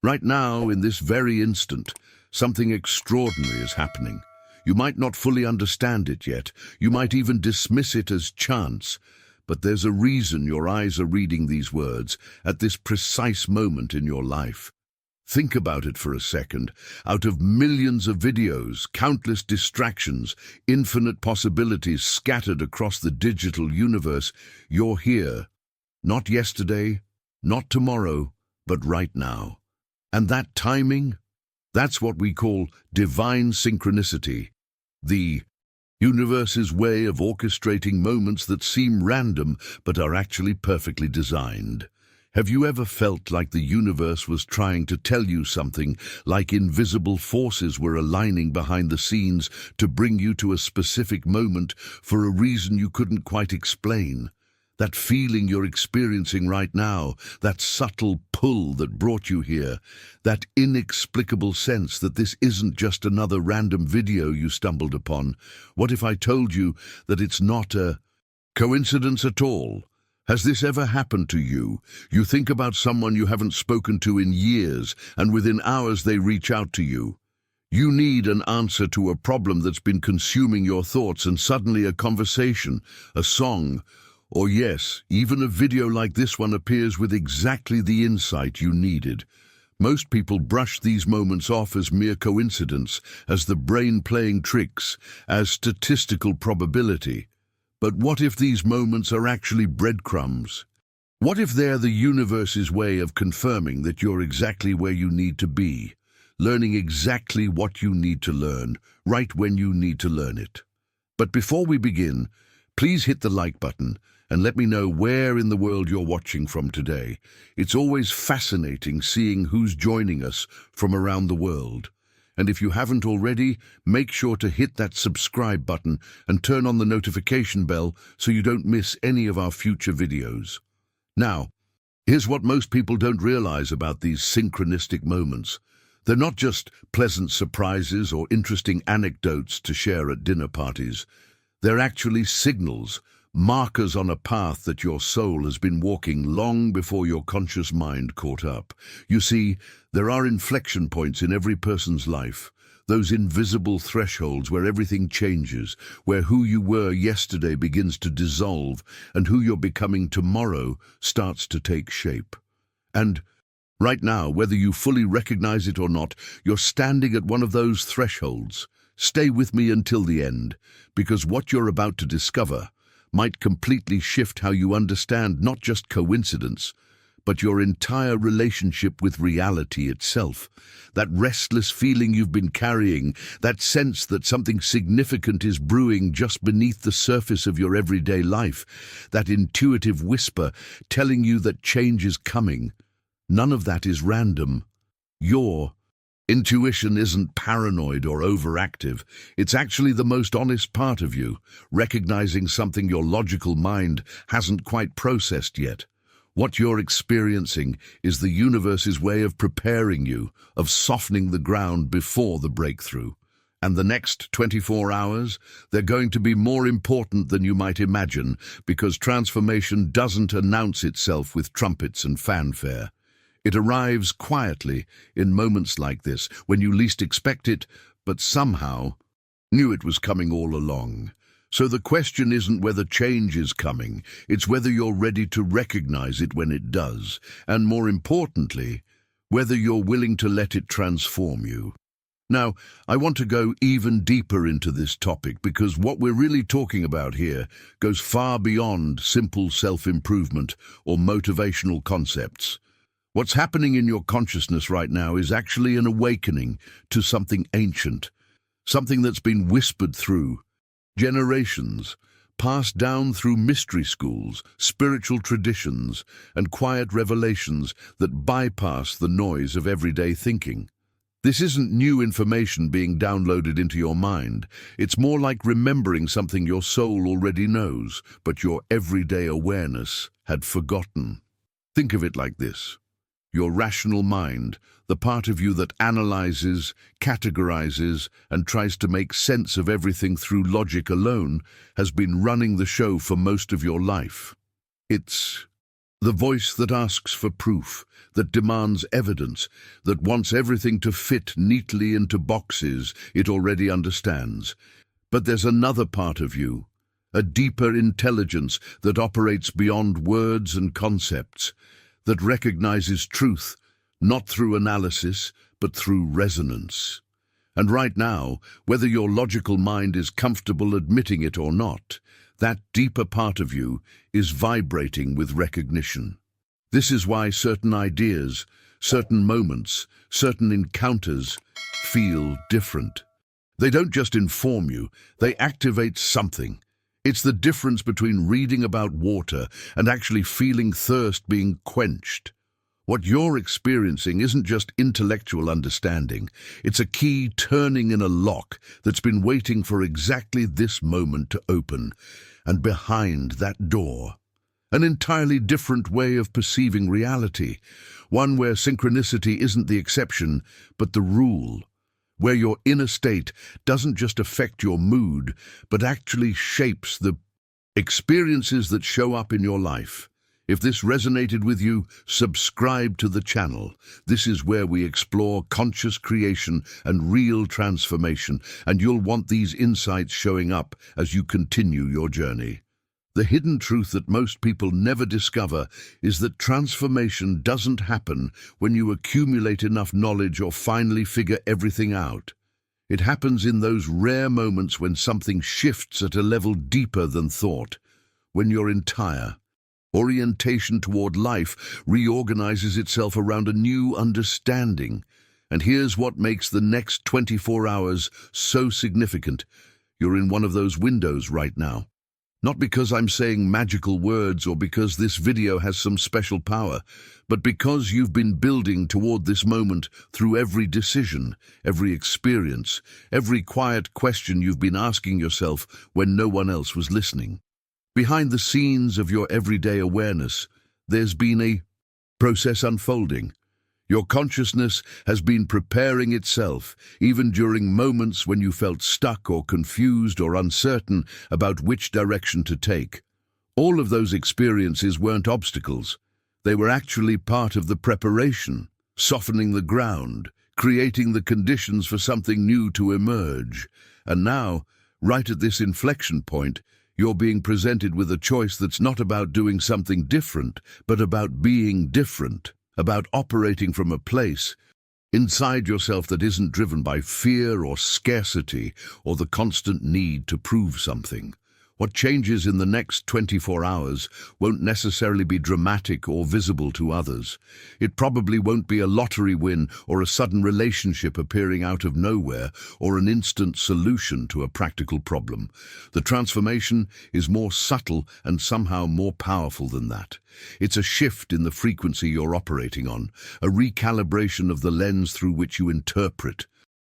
Right now, in this very instant, something extraordinary is happening. You might not fully understand it yet. You might even dismiss it as chance. But there's a reason your eyes are reading these words at this precise moment in your life. Think about it for a second. Out of millions of videos, countless distractions, infinite possibilities scattered across the digital universe, you're here. Not yesterday, not tomorrow, but right now. And that timing? That's what we call divine synchronicity. The universe's way of orchestrating moments that seem random but are actually perfectly designed. Have you ever felt like the universe was trying to tell you something, like invisible forces were aligning behind the scenes to bring you to a specific moment for a reason you couldn't quite explain? That feeling you're experiencing right now, that subtle pull that brought you here, that inexplicable sense that this isn't just another random video you stumbled upon. What if I told you that it's not a coincidence at all? Has this ever happened to you? You think about someone you haven't spoken to in years, and within hours they reach out to you. You need an answer to a problem that's been consuming your thoughts, and suddenly a conversation, a song, or yes, even a video like this one appears with exactly the insight you needed. Most people brush these moments off as mere coincidence, as the brain playing tricks, as statistical probability. But what if these moments are actually breadcrumbs? What if they're the universe's way of confirming that you're exactly where you need to be, learning exactly what you need to learn, right when you need to learn it? But before we begin, please hit the like button and let me know where in the world you're watching from today. It's always fascinating seeing who's joining us from around the world. And if you haven't already, make sure to hit that subscribe button and turn on the notification bell so you don't miss any of our future videos. Now, here's what most people don't realize about these synchronistic moments. They're not just pleasant surprises or interesting anecdotes to share at dinner parties. They're actually signals, markers on a path that your soul has been walking long before your conscious mind caught up. You see, there are inflection points in every person's life, those invisible thresholds where everything changes, where who you were yesterday begins to dissolve and who you're becoming tomorrow starts to take shape. And right now, whether you fully recognize it or not, you're standing at one of those thresholds. Stay with me until the end, because what you're about to discover might completely shift how you understand not just coincidence, but your entire relationship with reality itself. That restless feeling you've been carrying, that sense that something significant is brewing just beneath the surface of your everyday life, that intuitive whisper telling you that change is coming. None of that is random. Your intuition isn't paranoid or overactive. It's actually the most honest part of you, recognizing something your logical mind hasn't quite processed yet. What you're experiencing is the universe's way of preparing you, of softening the ground before the breakthrough. And the next 24 hours, they're going to be more important than you might imagine, because transformation doesn't announce itself with trumpets and fanfare. It arrives quietly in moments like this, when you least expect it, but somehow knew it was coming all along. So the question isn't whether change is coming, it's whether you're ready to recognize it when it does, and more importantly, whether you're willing to let it transform you. Now, I want to go even deeper into this topic because what we're really talking about here goes far beyond simple self-improvement or motivational concepts. What's happening in your consciousness right now is actually an awakening to something ancient, something that's been whispered through generations, passed down through mystery schools, spiritual traditions, and quiet revelations that bypass the noise of everyday thinking. This isn't new information being downloaded into your mind. It's more like remembering something your soul already knows, but your everyday awareness had forgotten. Think of it like this. Your rational mind, the part of you that analyzes, categorizes, and tries to make sense of everything through logic alone, has been running the show for most of your life. It's The voice that asks for proof, that demands evidence, that wants everything to fit neatly into boxes it already understands. But there's another part of you, a deeper intelligence that operates beyond words and concepts, that recognizes truth, not through analysis, but through resonance. And right now, whether your logical mind is comfortable admitting it or not, that deeper part of you is vibrating with recognition. This is why certain ideas, certain moments, certain encounters feel different. They don't just inform you, they activate something. It's the difference between reading about water and actually feeling thirst being quenched. What you're experiencing isn't just intellectual understanding, it's a key turning in a lock that's been waiting for exactly this moment to open. And behind that door, an entirely different way of perceiving reality, one where synchronicity isn't the exception, but the rule, where your inner state doesn't just affect your mood, but actually shapes the experiences that show up in your life. If this resonated with you, subscribe to the channel. This is where we explore conscious creation and real transformation, and you'll want these insights showing up as you continue your journey. The hidden truth that most people never discover is that transformation doesn't happen when you accumulate enough knowledge or finally figure everything out. It happens in those rare moments when something shifts at a level deeper than thought, when your entire orientation toward life reorganizes itself around a new understanding. And here's what makes the next 24 hours so significant. You're in one of those windows right now. Not because I'm saying magical words or because this video has some special power, but because you've been building toward this moment through every decision, every experience, every quiet question you've been asking yourself when no one else was listening. Behind the scenes of your everyday awareness, there's been a process unfolding. Your consciousness has been preparing itself, even during moments when you felt stuck or confused or uncertain about which direction to take. All of those experiences weren't obstacles. They were actually part of the preparation, softening the ground, creating the conditions for something new to emerge. And now, right at this inflection point, you're being presented with a choice that's not about doing something different, but about being different, about operating from a place inside yourself that isn't driven by fear or scarcity or the constant need to prove something. What changes in the next 24 hours won't necessarily be dramatic or visible to others. It probably won't be a lottery win or a sudden relationship appearing out of nowhere or an instant solution to a practical problem. The transformation is more subtle and somehow more powerful than that. It's a shift in the frequency you're operating on, a recalibration of the lens through which you interpret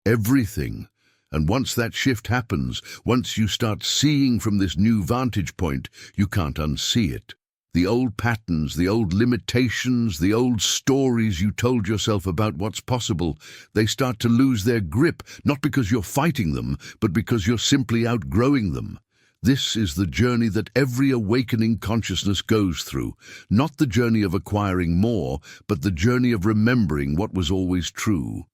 everything. And once that shift happens, once you start seeing from this new vantage point, you can't unsee it. The old patterns, the old limitations, the old stories you told yourself about what's possible, they start to lose their grip, not because you're fighting them, but because you're simply outgrowing them. This is the journey that every awakening consciousness goes through, not the journey of acquiring more, but the journey of remembering what was always true.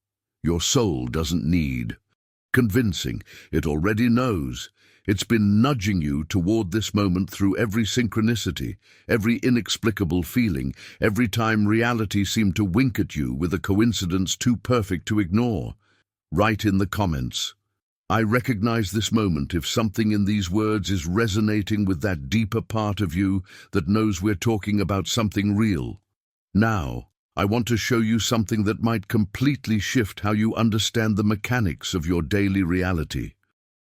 Your soul doesn't need convincing. It already knows. It's been nudging you toward this moment through every synchronicity, every inexplicable feeling, every time reality seemed to wink at you with a coincidence too perfect to ignore. Write in the comments, "I recognize this moment," if something in these words is resonating with that deeper part of you that knows we're talking about something real. Now, I want to show you something that might completely shift how you understand the mechanics of your daily reality.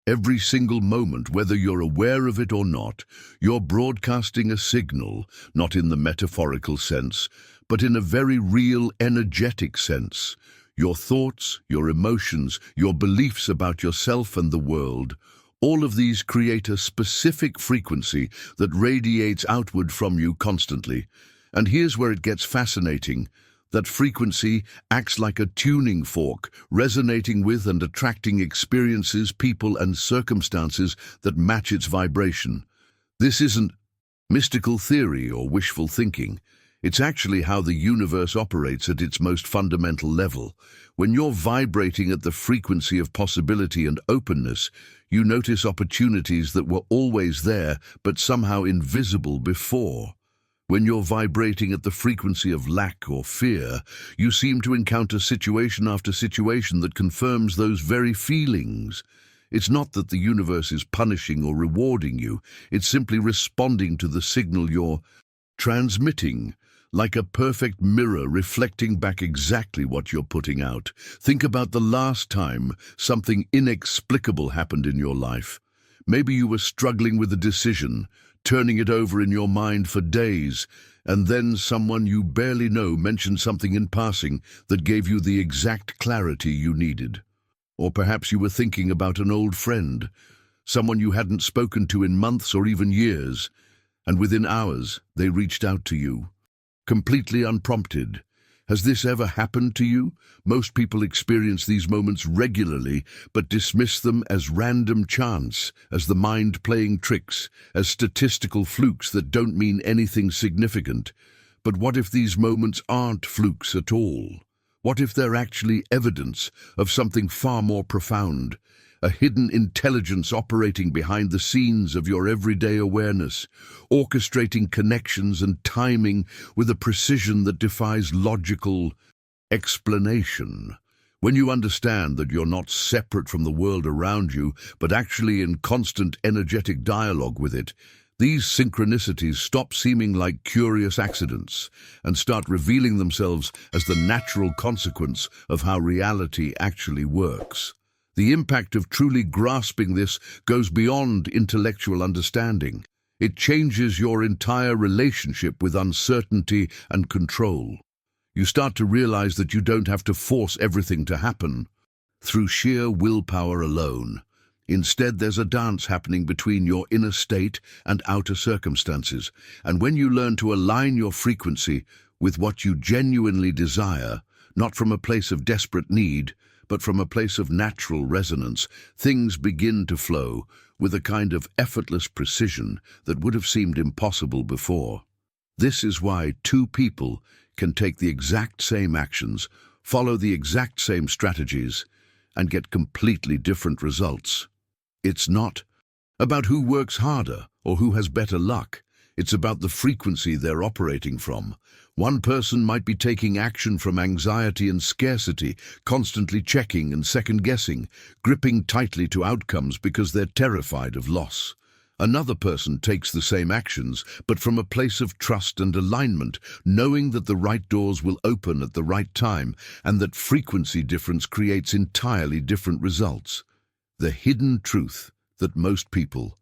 Every single moment, whether you're aware of it or not, you're broadcasting a signal, not in the metaphorical sense, but in a very real, energetic sense. Your thoughts, your emotions, your beliefs about yourself and the world, all of these create a specific frequency that radiates outward from you constantly. And here's where it gets fascinating. That frequency acts like a tuning fork, resonating with and attracting experiences, people, and circumstances that match its vibration. This isn't mystical theory or wishful thinking. It's actually how the universe operates at its most fundamental level. When you're vibrating at the frequency of possibility and openness, you notice opportunities that were always there but somehow invisible before. When you're vibrating at the frequency of lack or fear, you seem to encounter situation after situation that confirms those very feelings. It's not that the universe is punishing or rewarding you, it's simply responding to the signal you're transmitting, like a perfect mirror reflecting back exactly what you're putting out. Think about the last time something inexplicable happened in your life. Maybe you were struggling with a decision, turning it over in your mind for days, and then someone you barely know mentioned something in passing that gave you the exact clarity you needed. Or perhaps you were thinking about an old friend, someone you hadn't spoken to in months or even years, and within hours they reached out to you, completely unprompted. Has this ever happened to you? Most people experience these moments regularly, but dismiss them as random chance, as the mind playing tricks, as statistical flukes that don't mean anything significant. But what if these moments aren't flukes at all? What if they're actually evidence of something far more profound? A hidden intelligence operating behind the scenes of your everyday awareness, orchestrating connections and timing with a precision that defies logical explanation. When you understand that you're not separate from the world around you, but actually in constant energetic dialogue with it, these synchronicities stop seeming like curious accidents and start revealing themselves as the natural consequence of how reality actually works. The impact of truly grasping this goes beyond intellectual understanding. It changes your entire relationship with uncertainty and control. You start to realize that you don't have to force everything to happen through sheer willpower alone. Instead, there's a dance happening between your inner state and outer circumstances. And when you learn to align your frequency with what you genuinely desire, not from a place of desperate need, but from a place of natural resonance, things begin to flow with a kind of effortless precision that would have seemed impossible before. This is why two people can take the exact same actions, follow the exact same strategies, and get completely different results. It's not about who works harder or who has better luck. It's about the frequency they're operating from. One person might be taking action from anxiety and scarcity, constantly checking and second-guessing, gripping tightly to outcomes because they're terrified of loss. Another person takes the same actions, but from a place of trust and alignment, knowing that the right doors will open at the right time and that frequency difference creates entirely different results. The hidden truth that most people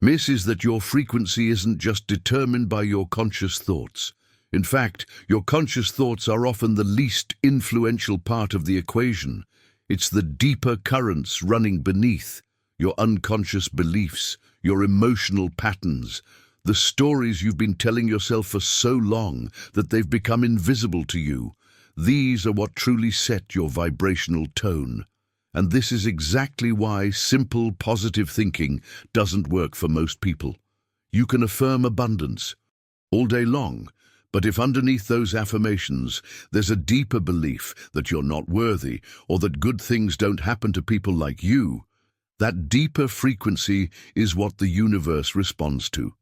miss is that your frequency isn't just determined by your conscious thoughts. In fact, your conscious thoughts are often the least influential part of the equation. It's the deeper currents running beneath, your unconscious beliefs, your emotional patterns, the stories you've been telling yourself for so long that they've become invisible to you. These are what truly set your vibrational tone. And this is exactly why simple, positive thinking doesn't work for most people. You can affirm abundance all day long, but if underneath those affirmations there's a deeper belief that you're not worthy or that good things don't happen to people like you, that deeper frequency is what the universe responds to.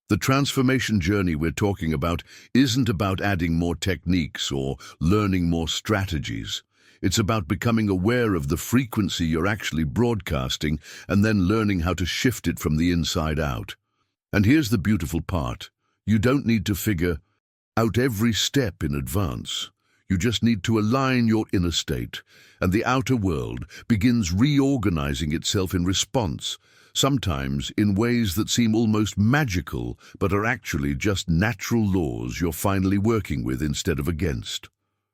The transformation journey we're talking about isn't about adding more techniques or learning more strategies. It's about becoming aware of the frequency you're actually broadcasting and then learning how to shift it from the inside out. And here's the beautiful part. You don't need to figure out every step in advance. You just need to align your inner state, and the outer world begins reorganizing itself in response, sometimes in ways that seem almost magical, but are actually just natural laws you're finally working with instead of against.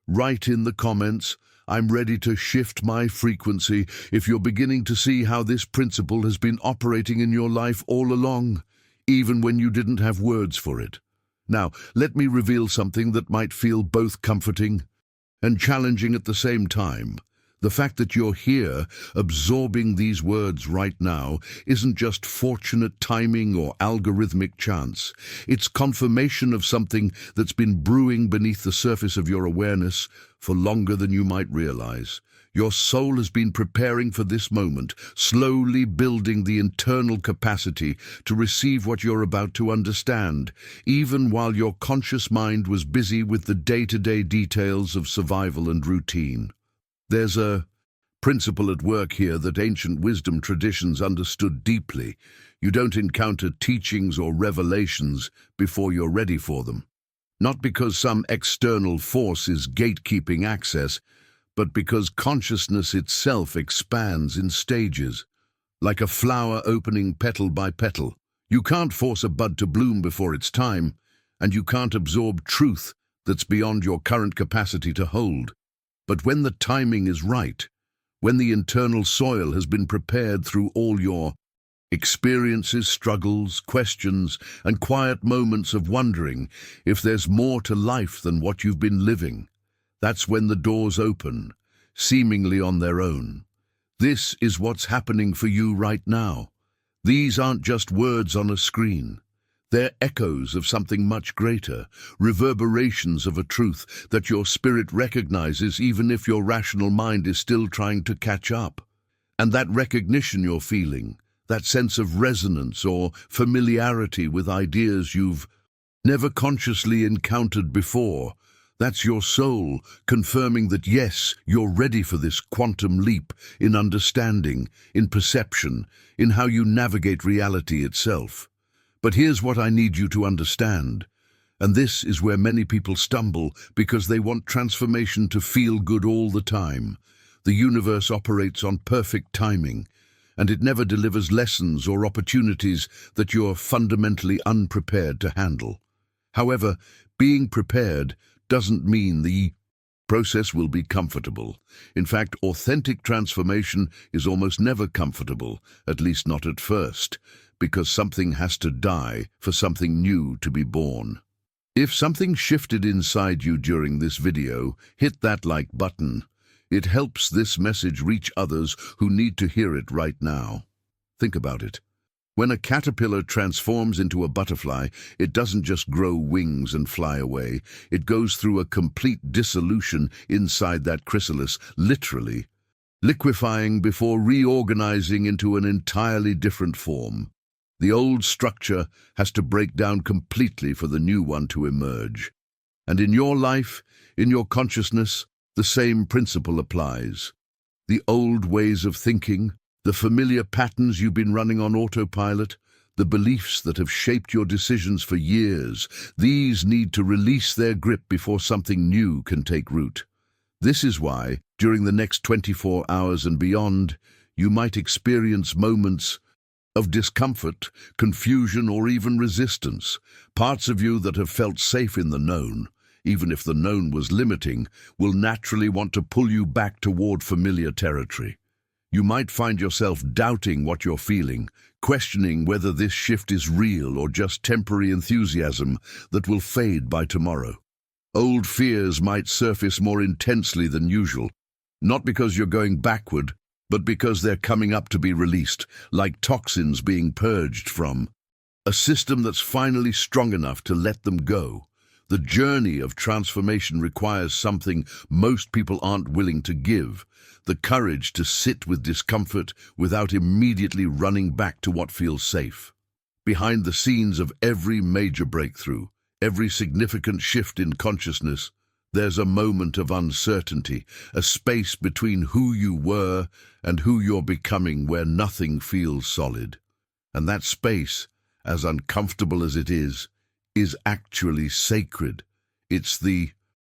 Write in the comments, "I'm ready to shift my frequency," if you're beginning to see how this principle has been operating in your life all along, even when you didn't have words for it. Now, let me reveal something that might feel both comforting and challenging at the same time. The fact that you're here, absorbing these words right now, isn't just fortunate timing or algorithmic chance. It's confirmation of something that's been brewing beneath the surface of your awareness for longer than you might realize. Your soul has been preparing for this moment, slowly building the internal capacity to receive what you're about to understand, even while your conscious mind was busy with the day-to-day details of survival and routine. There's a principle at work here that ancient wisdom traditions understood deeply. You don't encounter teachings or revelations before you're ready for them. Not because some external force is gatekeeping access, but because consciousness itself expands in stages, like a flower opening petal by petal. You can't force a bud to bloom before its time, and you can't absorb truth that's beyond your current capacity to hold. But when the timing is right, when the internal soil has been prepared through all your experiences, struggles, questions, and quiet moments of wondering if there's more to life than what you've been living, that's when the doors open, seemingly on their own. This is what's happening for you right now. These aren't just words on a screen. They're echoes of something much greater, reverberations of a truth that your spirit recognizes even if your rational mind is still trying to catch up. And that recognition you're feeling, that sense of resonance or familiarity with ideas you've never consciously encountered before, that's your soul confirming that yes, you're ready for this quantum leap in understanding, in perception, in how you navigate reality itself. But here's what I need you to understand, and this is where many people stumble because they want transformation to feel good all the time. The universe operates on perfect timing, and it never delivers lessons or opportunities that you're fundamentally unprepared to handle. However, being prepared doesn't mean the process will be comfortable. In fact, authentic transformation is almost never comfortable, at least not at first, because something has to die for something new to be born. If something shifted inside you during this video, hit that like button. It helps this message reach others who need to hear it right now. Think about it. When a caterpillar transforms into a butterfly, it doesn't just grow wings and fly away. It goes through a complete dissolution inside that chrysalis, literally, liquefying before reorganizing into an entirely different form. The old structure has to break down completely for the new one to emerge. And in your life, in your consciousness, the same principle applies. The old ways of thinking, the familiar patterns you've been running on autopilot, the beliefs that have shaped your decisions for years, these need to release their grip before something new can take root. This is why, during the next 24 hours and beyond, you might experience moments of discomfort, confusion, or even resistance. Parts of you that have felt safe in the known, even if the known was limiting, will naturally want to pull you back toward familiar territory. You might find yourself doubting what you're feeling, questioning whether this shift is real or just temporary enthusiasm that will fade by tomorrow. Old fears might surface more intensely than usual, not because you're going backward, but because they're coming up to be released, like toxins being purged from a system that's finally strong enough to let them go. The journey of transformation requires something most people aren't willing to give: the courage to sit with discomfort without immediately running back to what feels safe. Behind the scenes of every major breakthrough, every significant shift in consciousness, there's a moment of uncertainty, a space between who you were and who you're becoming where nothing feels solid. And that space, as uncomfortable as it is actually sacred. It's the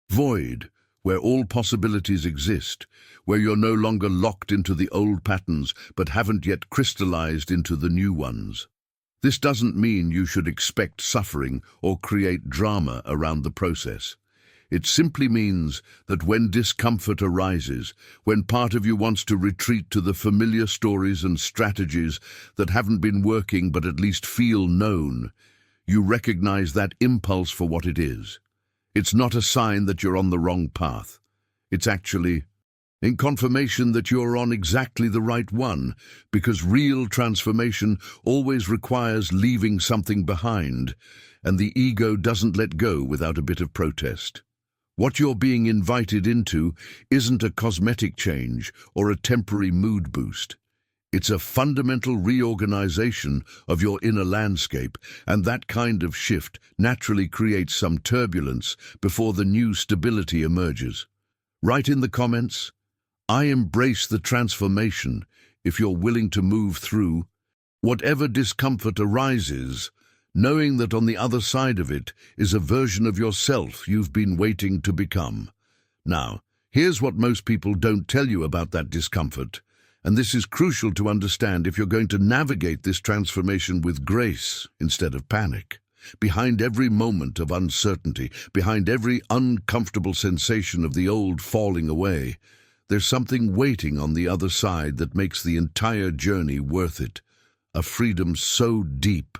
void where all possibilities exist, where you're no longer locked into the old patterns but haven't yet crystallized into the new ones. This doesn't mean you should expect suffering or create drama around the process. It simply means that when discomfort arises, when part of you wants to retreat to the familiar stories and strategies that haven't been working but at least feel known, you recognize that impulse for what it is. It's not a sign that you're on the wrong path. It's actually in confirmation that you're on exactly the right one, because real transformation always requires leaving something behind, and the ego doesn't let go without a bit of protest. What you're being invited into isn't a cosmetic change or a temporary mood boost. It's a fundamental reorganization of your inner landscape, and that kind of shift naturally creates some turbulence before the new stability emerges. Write in the comments, "I embrace the transformation," if you're willing to move through whatever discomfort arises, knowing that on the other side of it is a version of yourself you've been waiting to become. Now, here's what most people don't tell you about that discomfort, and this is crucial to understand if you're going to navigate this transformation with grace instead of panic. Behind every moment of uncertainty, behind every uncomfortable sensation of the old falling away, there's something waiting on the other side that makes the entire journey worth it. A freedom so deep,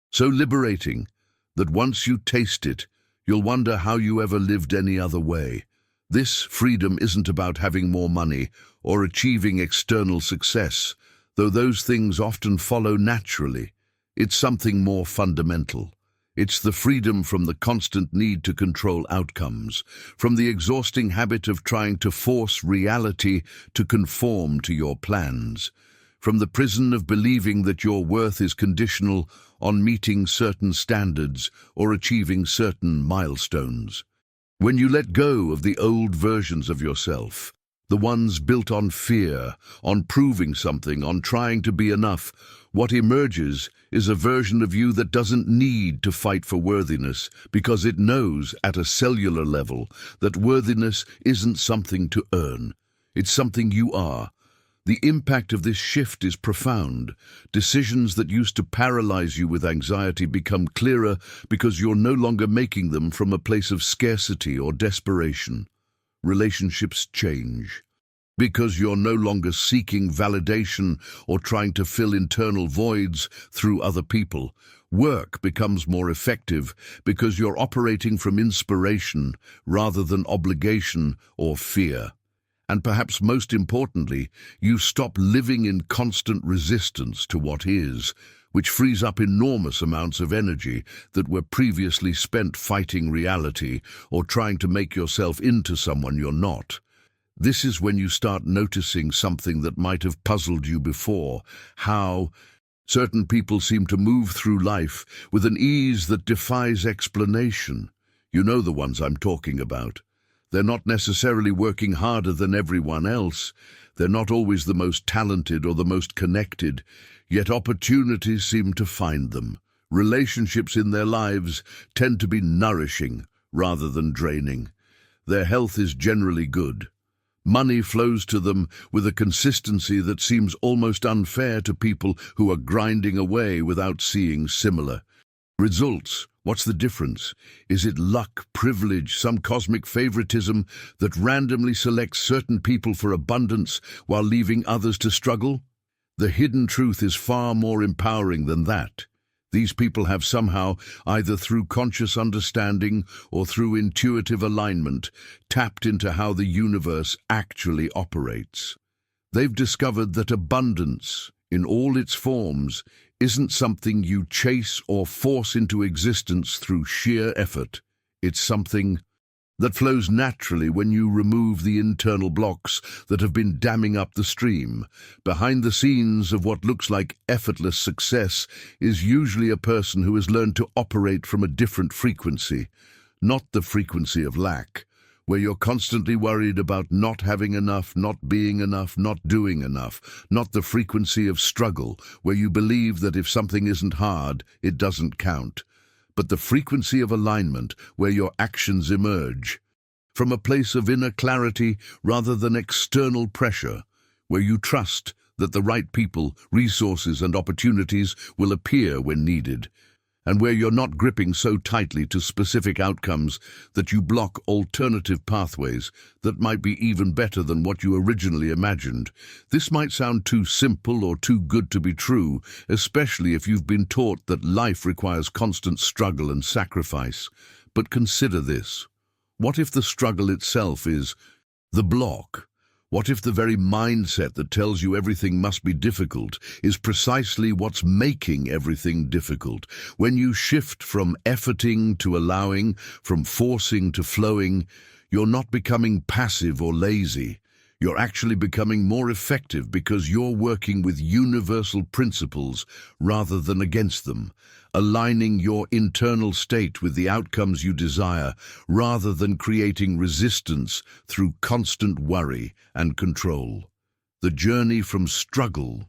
so liberating, that once you taste it, you'll wonder how you ever lived any other way. This freedom isn't about having more money or achieving external success, though those things often follow naturally. It's something more fundamental. It's the freedom from the constant need to control outcomes, from the exhausting habit of trying to force reality to conform to your plans, from the prison of believing that your worth is conditional on meeting certain standards or achieving certain milestones. When you let go of the old versions of yourself, the ones built on fear, on proving something, on trying to be enough, what emerges is a version of you that doesn't need to fight for worthiness because it knows at a cellular level that worthiness isn't something to earn. It's something you are. The impact of this shift is profound. Decisions that used to paralyze you with anxiety become clearer because you're no longer making them from a place of scarcity or desperation. Relationships change because you're no longer seeking validation or trying to fill internal voids through other people. Work becomes more effective because you're operating from inspiration rather than obligation or fear. And perhaps most importantly, you stop living in constant resistance to what is, which frees up enormous amounts of energy that were previously spent fighting reality or trying to make yourself into someone you're not. This is when you start noticing something that might have puzzled you before, how certain people seem to move through life with an ease that defies explanation. You know the ones I'm talking about. They're not necessarily working harder than everyone else. They're not always the most talented or the most connected, yet opportunities seem to find them. Relationships in their lives tend to be nourishing rather than draining. Their health is generally good. Money flows to them with a consistency that seems almost unfair to people who are grinding away without seeing similar results. What's the difference? Is it luck, privilege, some cosmic favoritism that randomly selects certain people for abundance while leaving others to struggle? The hidden truth is far more empowering than that. These people have somehow, either through conscious understanding or through intuitive alignment, tapped into how the universe actually operates. They've discovered that abundance, in all its forms, isn't something you chase or force into existence through sheer effort. It's something that flows naturally when you remove the internal blocks that have been damming up the stream. Behind the scenes of what looks like effortless success is usually a person who has learned to operate from a different frequency, not the frequency of lack, where you're constantly worried about not having enough, not being enough, not doing enough, not the frequency of struggle, where you believe that if something isn't hard, it doesn't count, but the frequency of alignment, where your actions emerge from a place of inner clarity rather than external pressure, where you trust that the right people, resources, and opportunities will appear when needed, and where you're not gripping so tightly to specific outcomes that you block alternative pathways that might be even better than what you originally imagined. This might sound too simple or too good to be true, especially if you've been taught that life requires constant struggle and sacrifice. But consider this. What if the struggle itself is the block? What if the very mindset that tells you everything must be difficult is precisely what's making everything difficult? When you shift from efforting to allowing, from forcing to flowing, you're not becoming passive or lazy. You're actually becoming more effective because you're working with universal principles rather than against them, aligning your internal state with the outcomes you desire rather than creating resistance through constant worry and control. The journey from struggle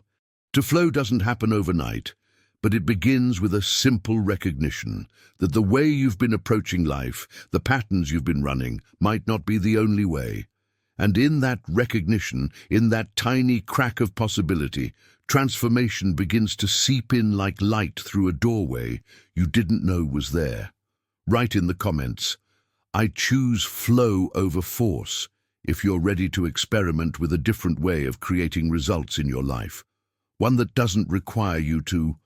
to flow doesn't happen overnight, but it begins with a simple recognition that the way you've been approaching life, the patterns you've been running, might not be the only way. And in that recognition, in that tiny crack of possibility, transformation begins to seep in like light through a doorway you didn't know was there. Write in the comments, "I choose flow over force," if you're ready to experiment with a different way of creating results in your life. One that doesn't require you to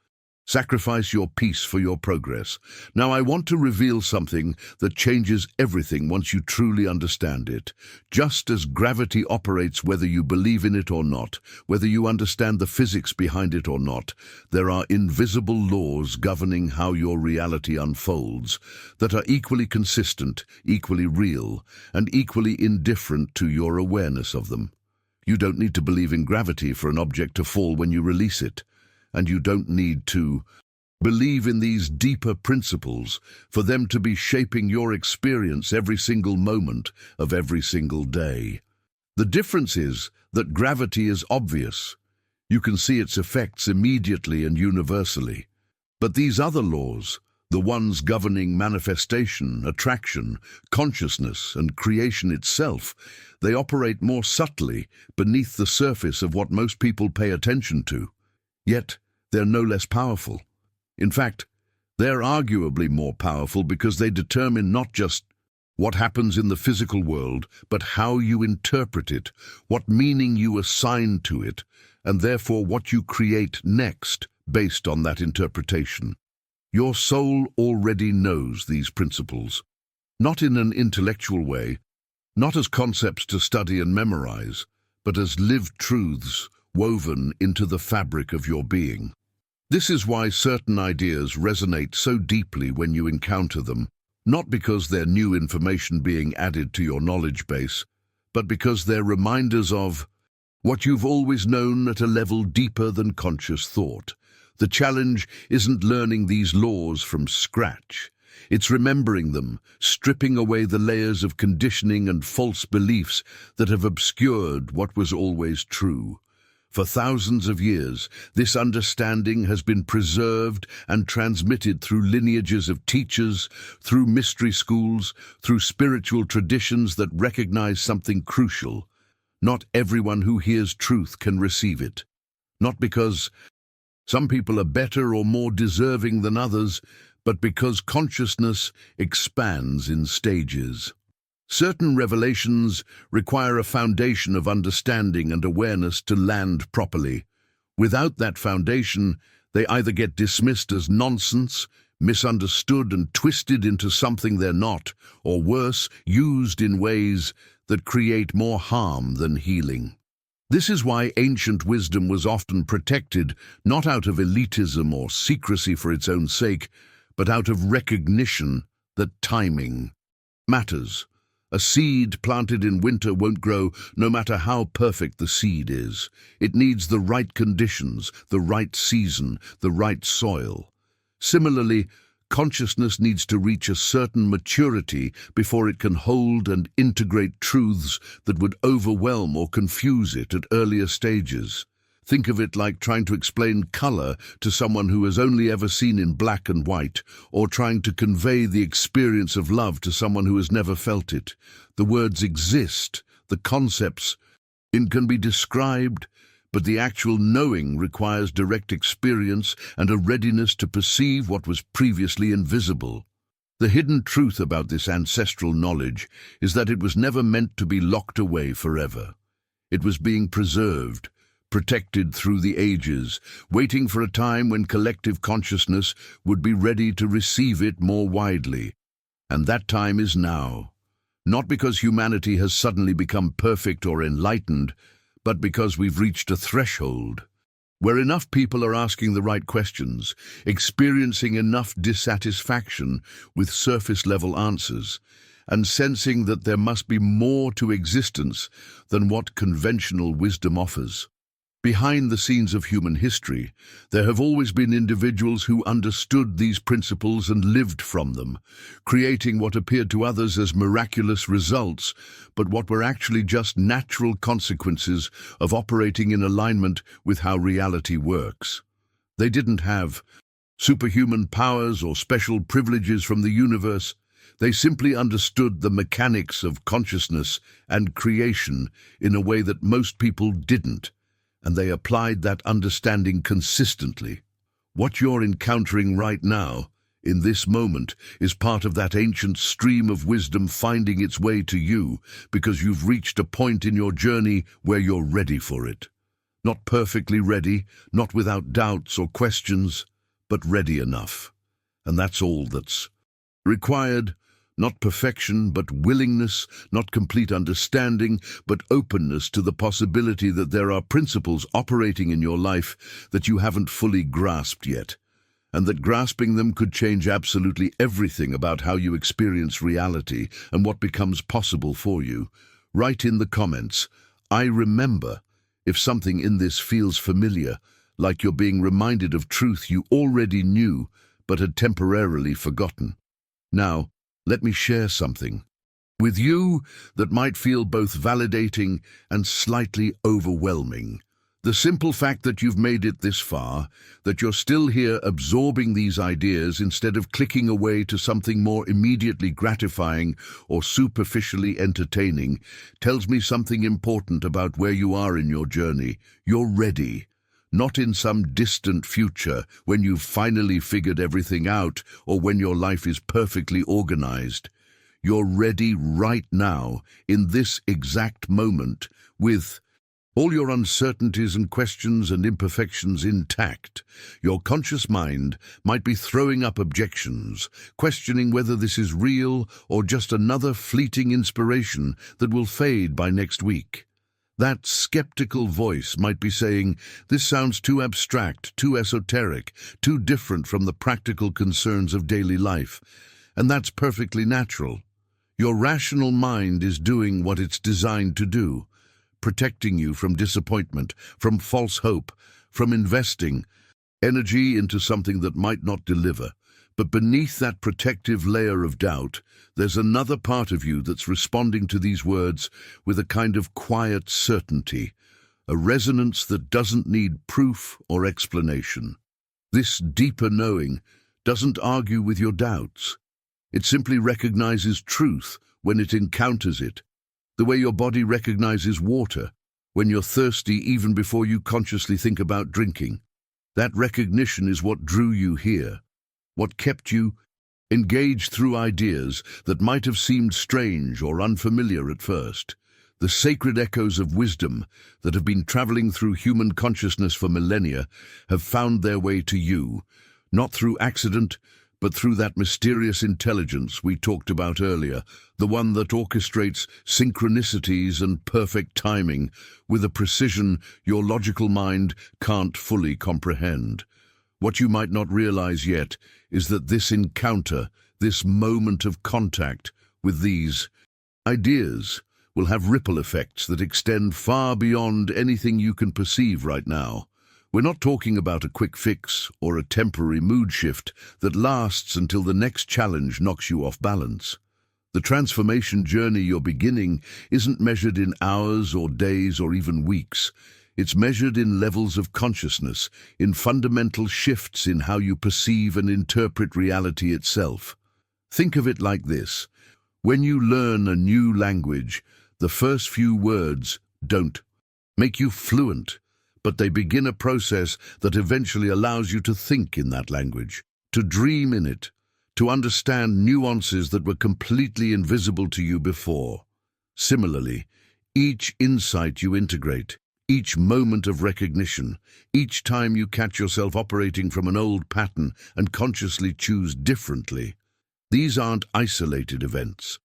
sacrifice your peace for your progress. Now, I want to reveal something that changes everything once you truly understand it. Just as gravity operates whether you believe in it or not, whether you understand the physics behind it or not, there are invisible laws governing how your reality unfolds that are equally consistent, equally real, and equally indifferent to your awareness of them. You don't need to believe in gravity for an object to fall when you release it. And you don't need to believe in these deeper principles for them to be shaping your experience every single moment of every single day. The difference is that gravity is obvious. You can see its effects immediately and universally. But these other laws, the ones governing manifestation, attraction, consciousness, and creation itself, they operate more subtly beneath the surface of what most people pay attention to. Yet, they're no less powerful. In fact, they're arguably more powerful because they determine not just what happens in the physical world, but how you interpret it, what meaning you assign to it, and therefore what you create next based on that interpretation. Your soul already knows these principles, not in an intellectual way, not as concepts to study and memorize, but as lived truths woven into the fabric of your being. This is why certain ideas resonate so deeply when you encounter them, not because they're new information being added to your knowledge base, but because they're reminders of what you've always known at a level deeper than conscious thought. The challenge isn't learning these laws from scratch. It's remembering them, stripping away the layers of conditioning and false beliefs that have obscured what was always true. For thousands of years, this understanding has been preserved and transmitted through lineages of teachers, through mystery schools, through spiritual traditions that recognize something crucial. Not everyone who hears truth can receive it. Not because some people are better or more deserving than others, but because consciousness expands in stages. Certain revelations require a foundation of understanding and awareness to land properly. Without that foundation, they either get dismissed as nonsense, misunderstood and twisted into something they're not, or worse, used in ways that create more harm than healing. This is why ancient wisdom was often protected, not out of elitism or secrecy for its own sake, but out of recognition that timing matters. A seed planted in winter won't grow no matter how perfect the seed is. It needs the right conditions, the right season, the right soil. Similarly, consciousness needs to reach a certain maturity before it can hold and integrate truths that would overwhelm or confuse it at earlier stages. Think of it like trying to explain color to someone who has only ever seen in black and white, or trying to convey the experience of love to someone who has never felt it. The words exist, the concepts can be described, but the actual knowing requires direct experience and a readiness to perceive what was previously invisible. The hidden truth about this ancestral knowledge is that it was never meant to be locked away forever. It was being preserved, protected through the ages, waiting for a time when collective consciousness would be ready to receive it more widely. And that time is now. Not because humanity has suddenly become perfect or enlightened, but because we've reached a threshold where enough people are asking the right questions, experiencing enough dissatisfaction with surface-level answers, and sensing that there must be more to existence than what conventional wisdom offers. Behind the scenes of human history, there have always been individuals who understood these principles and lived from them, creating what appeared to others as miraculous results, but what were actually just natural consequences of operating in alignment with how reality works. They didn't have superhuman powers or special privileges from the universe. They simply understood the mechanics of consciousness and creation in a way that most people didn't, and they applied that understanding consistently. What you're encountering right now, in this moment, is part of that ancient stream of wisdom finding its way to you because you've reached a point in your journey where you're ready for it. Not perfectly ready, not without doubts or questions, but ready enough. And that's all that's required. Not perfection, but willingness, not complete understanding, but openness to the possibility that there are principles operating in your life that you haven't fully grasped yet, and that grasping them could change absolutely everything about how you experience reality and what becomes possible for you. Write in the comments, "I remember," if something in this feels familiar, like you're being reminded of truth you already knew but had temporarily forgotten. Now, let me share something with you that might feel both validating and slightly overwhelming. The simple fact that you've made it this far, that you're still here absorbing these ideas instead of clicking away to something more immediately gratifying or superficially entertaining, tells me something important about where you are in your journey. You're ready. Not in some distant future when you've finally figured everything out or when your life is perfectly organized. You're ready right now, in this exact moment, with all your uncertainties and questions and imperfections intact. Your conscious mind might be throwing up objections, questioning whether this is real or just another fleeting inspiration that will fade by next week. That skeptical voice might be saying, "This sounds too abstract, too esoteric, too different from the practical concerns of daily life." And that's perfectly natural. Your rational mind is doing what it's designed to do, protecting you from disappointment, from false hope, from investing energy into something that might not deliver. But beneath that protective layer of doubt, there's another part of you that's responding to these words with a kind of quiet certainty, a resonance that doesn't need proof or explanation. This deeper knowing doesn't argue with your doubts. It simply recognizes truth when it encounters it, the way your body recognizes water when you're thirsty even before you consciously think about drinking. That recognition is what drew you here, what kept you engaged through ideas that might have seemed strange or unfamiliar at first. The sacred echoes of wisdom that have been traveling through human consciousness for millennia have found their way to you, not through accident, but through that mysterious intelligence we talked about earlier, the one that orchestrates synchronicities and perfect timing with a precision your logical mind can't fully comprehend. What you might not realize yet is that this encounter, this moment of contact with these ideas, will have ripple effects that extend far beyond anything you can perceive right now. We're not talking about a quick fix or a temporary mood shift that lasts until the next challenge knocks you off balance. The transformation journey you're beginning isn't measured in hours or days or even weeks. It's measured in levels of consciousness, in fundamental shifts in how you perceive and interpret reality itself. Think of it like this. When you learn a new language, the first few words don't make you fluent, but they begin a process that eventually allows you to think in that language, to dream in it, to understand nuances that were completely invisible to you before. Similarly, each insight you integrate, each moment of recognition, each time you catch yourself operating from an old pattern and consciously choose differently, these aren't isolated events.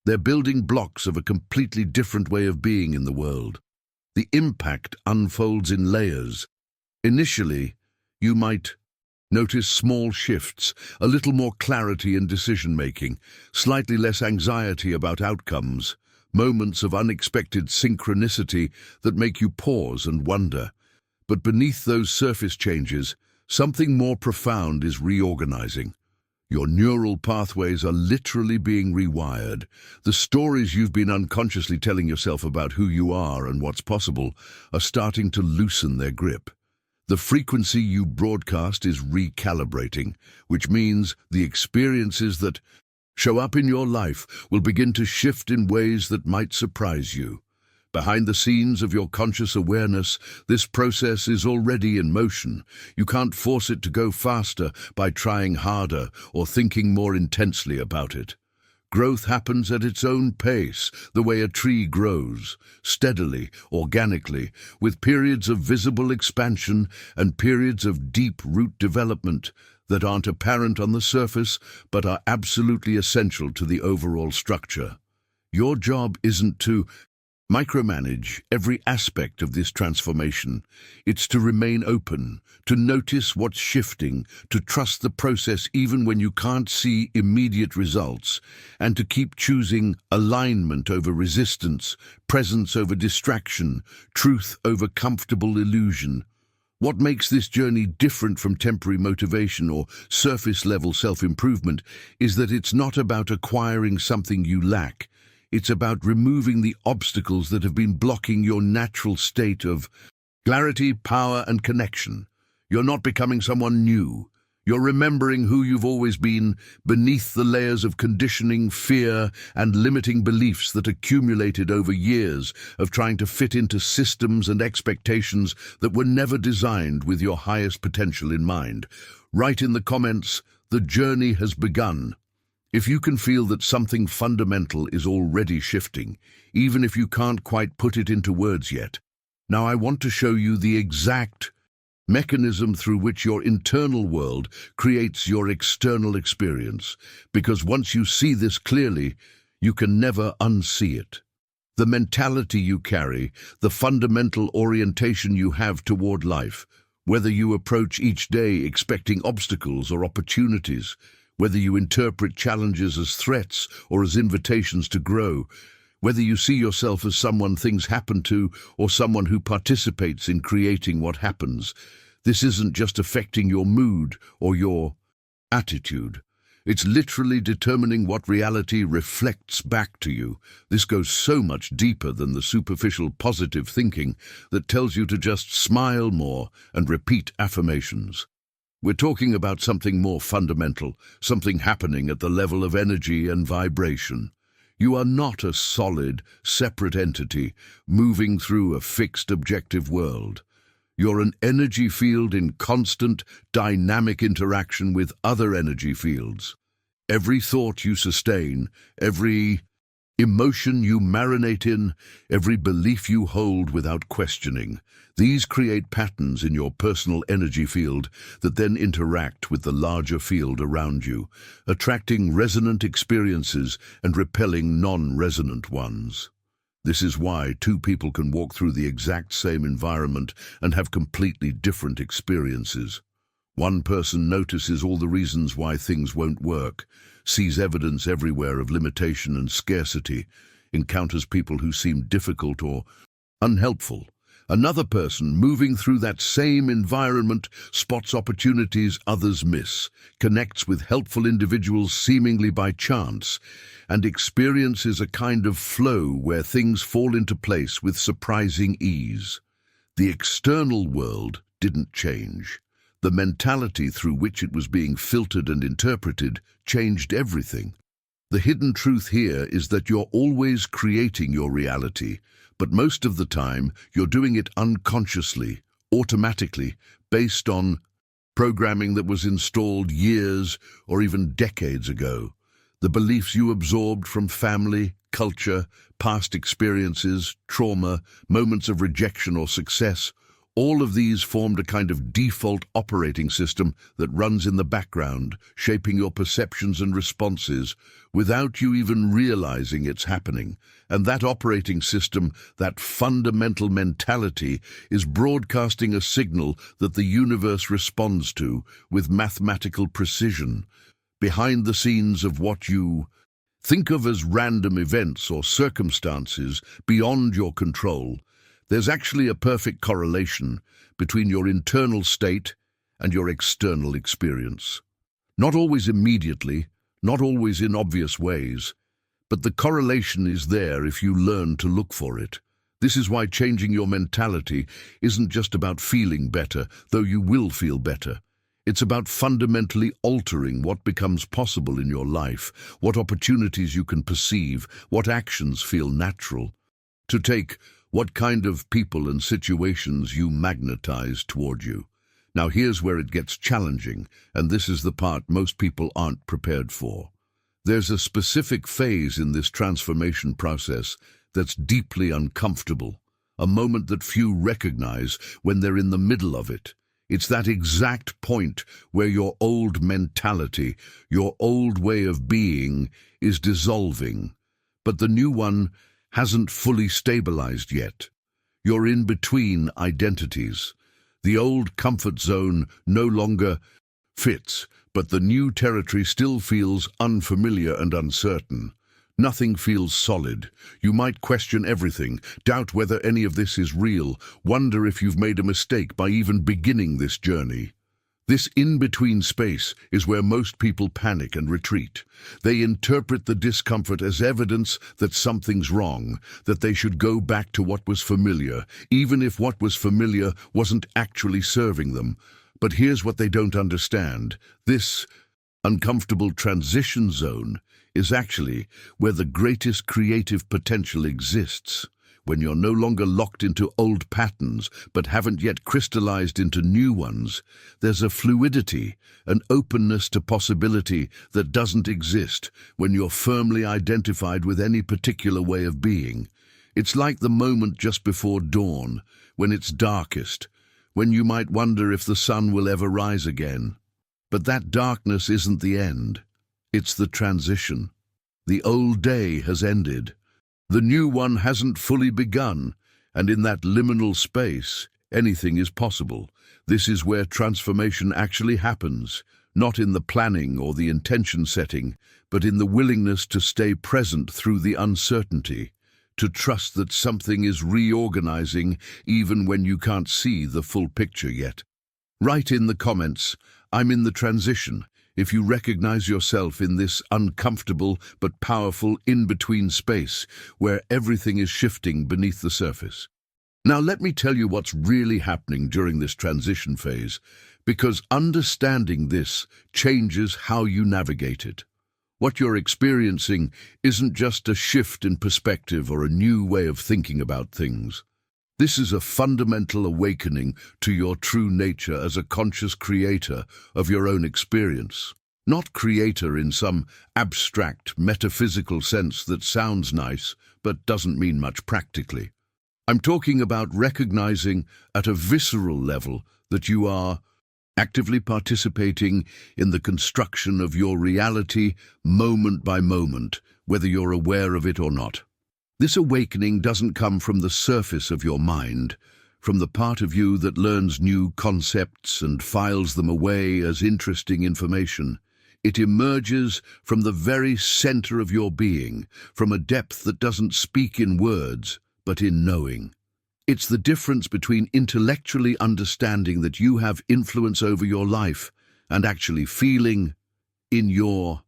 They're building blocks of a completely different way of being in the world. The impact unfolds in layers. Initially, you might notice small shifts, a little more clarity in decision-making, slightly less anxiety about outcomes, moments of unexpected synchronicity that make you pause and wonder. But beneath those surface changes, something more profound is reorganizing. Your neural pathways are literally being rewired. The stories you've been unconsciously telling yourself about who you are and what's possible are starting to loosen their grip. The frequency you broadcast is recalibrating, which means the experiences that show up in your life will begin to shift in ways that might surprise you. Behind the scenes of your conscious awareness, this process is already in motion. You can't force it to go faster by trying harder or thinking more intensely about it. Growth happens at its own pace, the way a tree grows, steadily, organically, with periods of visible expansion and periods of deep root development that aren't apparent on the surface but are absolutely essential to the overall structure. Your job isn't to micromanage every aspect of this transformation. It's to remain open, to notice what's shifting, to trust the process even when you can't see immediate results, and to keep choosing alignment over resistance, presence over distraction, truth over comfortable illusion. What makes this journey different from temporary motivation or surface-level self-improvement is that it's not about acquiring something you lack. It's about removing the obstacles that have been blocking your natural state of clarity, power, and connection. You're not becoming someone new. You're remembering who you've always been beneath the layers of conditioning, fear, and limiting beliefs that accumulated over years of trying to fit into systems and expectations that were never designed with your highest potential in mind. Write in the comments, "The journey has begun." If you can feel that something fundamental is already shifting, even if you can't quite put it into words yet. Now I want to show you the exact mechanism through which your internal world creates your external experience, because once you see this clearly, you can never unsee it. The mentality you carry, the fundamental orientation you have toward life, whether you approach each day expecting obstacles or opportunities, whether you interpret challenges as threats or as invitations to grow, whether you see yourself as someone things happen to or someone who participates in creating what happens, this isn't just affecting your mood or your attitude. It's literally determining what reality reflects back to you. This goes so much deeper than the superficial positive thinking that tells you to just smile more and repeat affirmations. We're talking about something more fundamental, something happening at the level of energy and vibration. You are not a solid, separate entity moving through a fixed objective world. You're an energy field in constant, dynamic interaction with other energy fields. Every thought you sustain, every emotion you marinate in, every belief you hold without questioning, these create patterns in your personal energy field that then interact with the larger field around you, attracting resonant experiences and repelling non-resonant ones. This is why two people can walk through the exact same environment and have completely different experiences. One person notices all the reasons why things won't work, sees evidence everywhere of limitation and scarcity, encounters people who seem difficult or unhelpful. Another person moving through that same environment spots opportunities others miss, connects with helpful individuals seemingly by chance, and experiences a kind of flow where things fall into place with surprising ease. The external world didn't change. The mentality through which it was being filtered and interpreted changed everything. The hidden truth here is that you're always creating your reality, but most of the time you're doing it unconsciously, automatically, based on programming that was installed years or even decades ago. The beliefs you absorbed from family, culture, past experiences, trauma, moments of rejection or success, All of these formed a kind of default operating system that runs in the background, shaping your perceptions and responses without you even realizing it's happening. And that operating system, that fundamental mentality, is broadcasting a signal that the universe responds to with mathematical precision. Behind the scenes of what you think of as random events or circumstances beyond your control, there's actually a perfect correlation between your internal state and your external experience. Not always immediately, not always in obvious ways, but the correlation is there if you learn to look for it. This is why changing your mentality isn't just about feeling better, though you will feel better. It's about fundamentally altering what becomes possible in your life, what opportunities you can perceive, what actions feel natural. To take what kind of people and situations you magnetize toward you. Now here's where it gets challenging, and this is the part most people aren't prepared for. There's a specific phase in this transformation process that's deeply uncomfortable, a moment that few recognize when they're in the middle of it. It's that exact point where your old mentality, your old way of being, is dissolving, but the new one hasn't fully stabilized yet. You're in between identities. The old comfort zone no longer fits, but the new territory still feels unfamiliar and uncertain. Nothing feels solid. You might question everything, doubt whether any of this is real, wonder if you've made a mistake by even beginning this journey. This in-between space is where most people panic and retreat. They interpret the discomfort as evidence that something's wrong, that they should go back to what was familiar, even if what was familiar wasn't actually serving them. But here's what they don't understand. This uncomfortable transition zone is actually where the greatest creative potential exists. When you're no longer locked into old patterns but haven't yet crystallized into new ones, there's a fluidity, an openness to possibility that doesn't exist when you're firmly identified with any particular way of being. It's like the moment just before dawn, when it's darkest, when you might wonder if the sun will ever rise again. But that darkness isn't the end. It's the transition. The old day has ended. The new one hasn't fully begun, and in that liminal space, anything is possible. This is where transformation actually happens, not in the planning or the intention setting, but in the willingness to stay present through the uncertainty, to trust that something is reorganizing even when you can't see the full picture yet. Write in the comments, "I'm in the transition," if you recognize yourself in this uncomfortable but powerful in-between space where everything is shifting beneath the surface. Now let me tell you what's really happening during this transition phase, because understanding this changes how you navigate it. What you're experiencing isn't just a shift in perspective or a new way of thinking about things. This is a fundamental awakening to your true nature as a conscious creator of your own experience. Not creator in some abstract, metaphysical sense that sounds nice, but doesn't mean much practically. I'm talking about recognizing at a visceral level that you are actively participating in the construction of your reality moment by moment, whether you're aware of it or not. This awakening doesn't come from the surface of your mind, from the part of you that learns new concepts and files them away as interesting information. It emerges from the very center of your being, from a depth that doesn't speak in words, but in knowing. It's the difference between intellectually understanding that you have influence over your life and actually feeling in your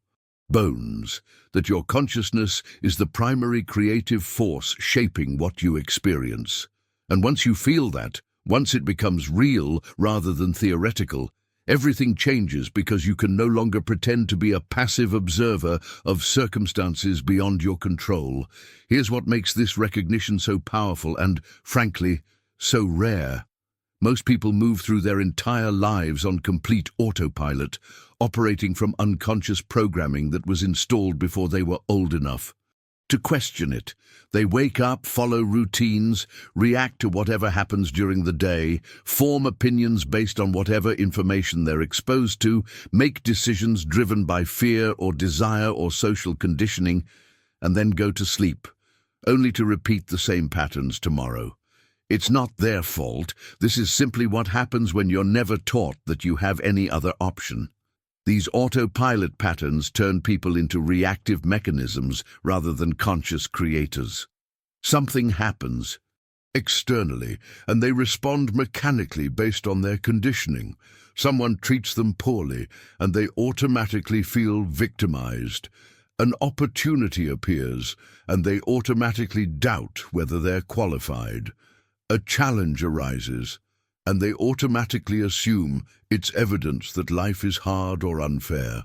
bones that your consciousness is the primary creative force shaping what you experience. And once you feel that, once it becomes real rather than theoretical, everything changes because you can no longer pretend to be a passive observer of circumstances beyond your control. Here's what makes this recognition so powerful and, frankly, so rare. Most people move through their entire lives on complete autopilot, operating from unconscious programming that was installed before they were old enough. to question it. They wake up, follow routines, react to whatever happens during the day, form opinions based on whatever information they're exposed to, make decisions driven by fear or desire or social conditioning, and then go to sleep, only to repeat the same patterns tomorrow. It's not their fault. This is simply what happens when you're never taught that you have any other option. These autopilot patterns turn people into reactive mechanisms rather than conscious creators. Something happens externally, and they respond mechanically based on their conditioning. Someone treats them poorly, and they automatically feel victimized. An opportunity appears, and they automatically doubt whether they're qualified. A challenge arises, and they automatically assume it's evidence that life is hard or unfair.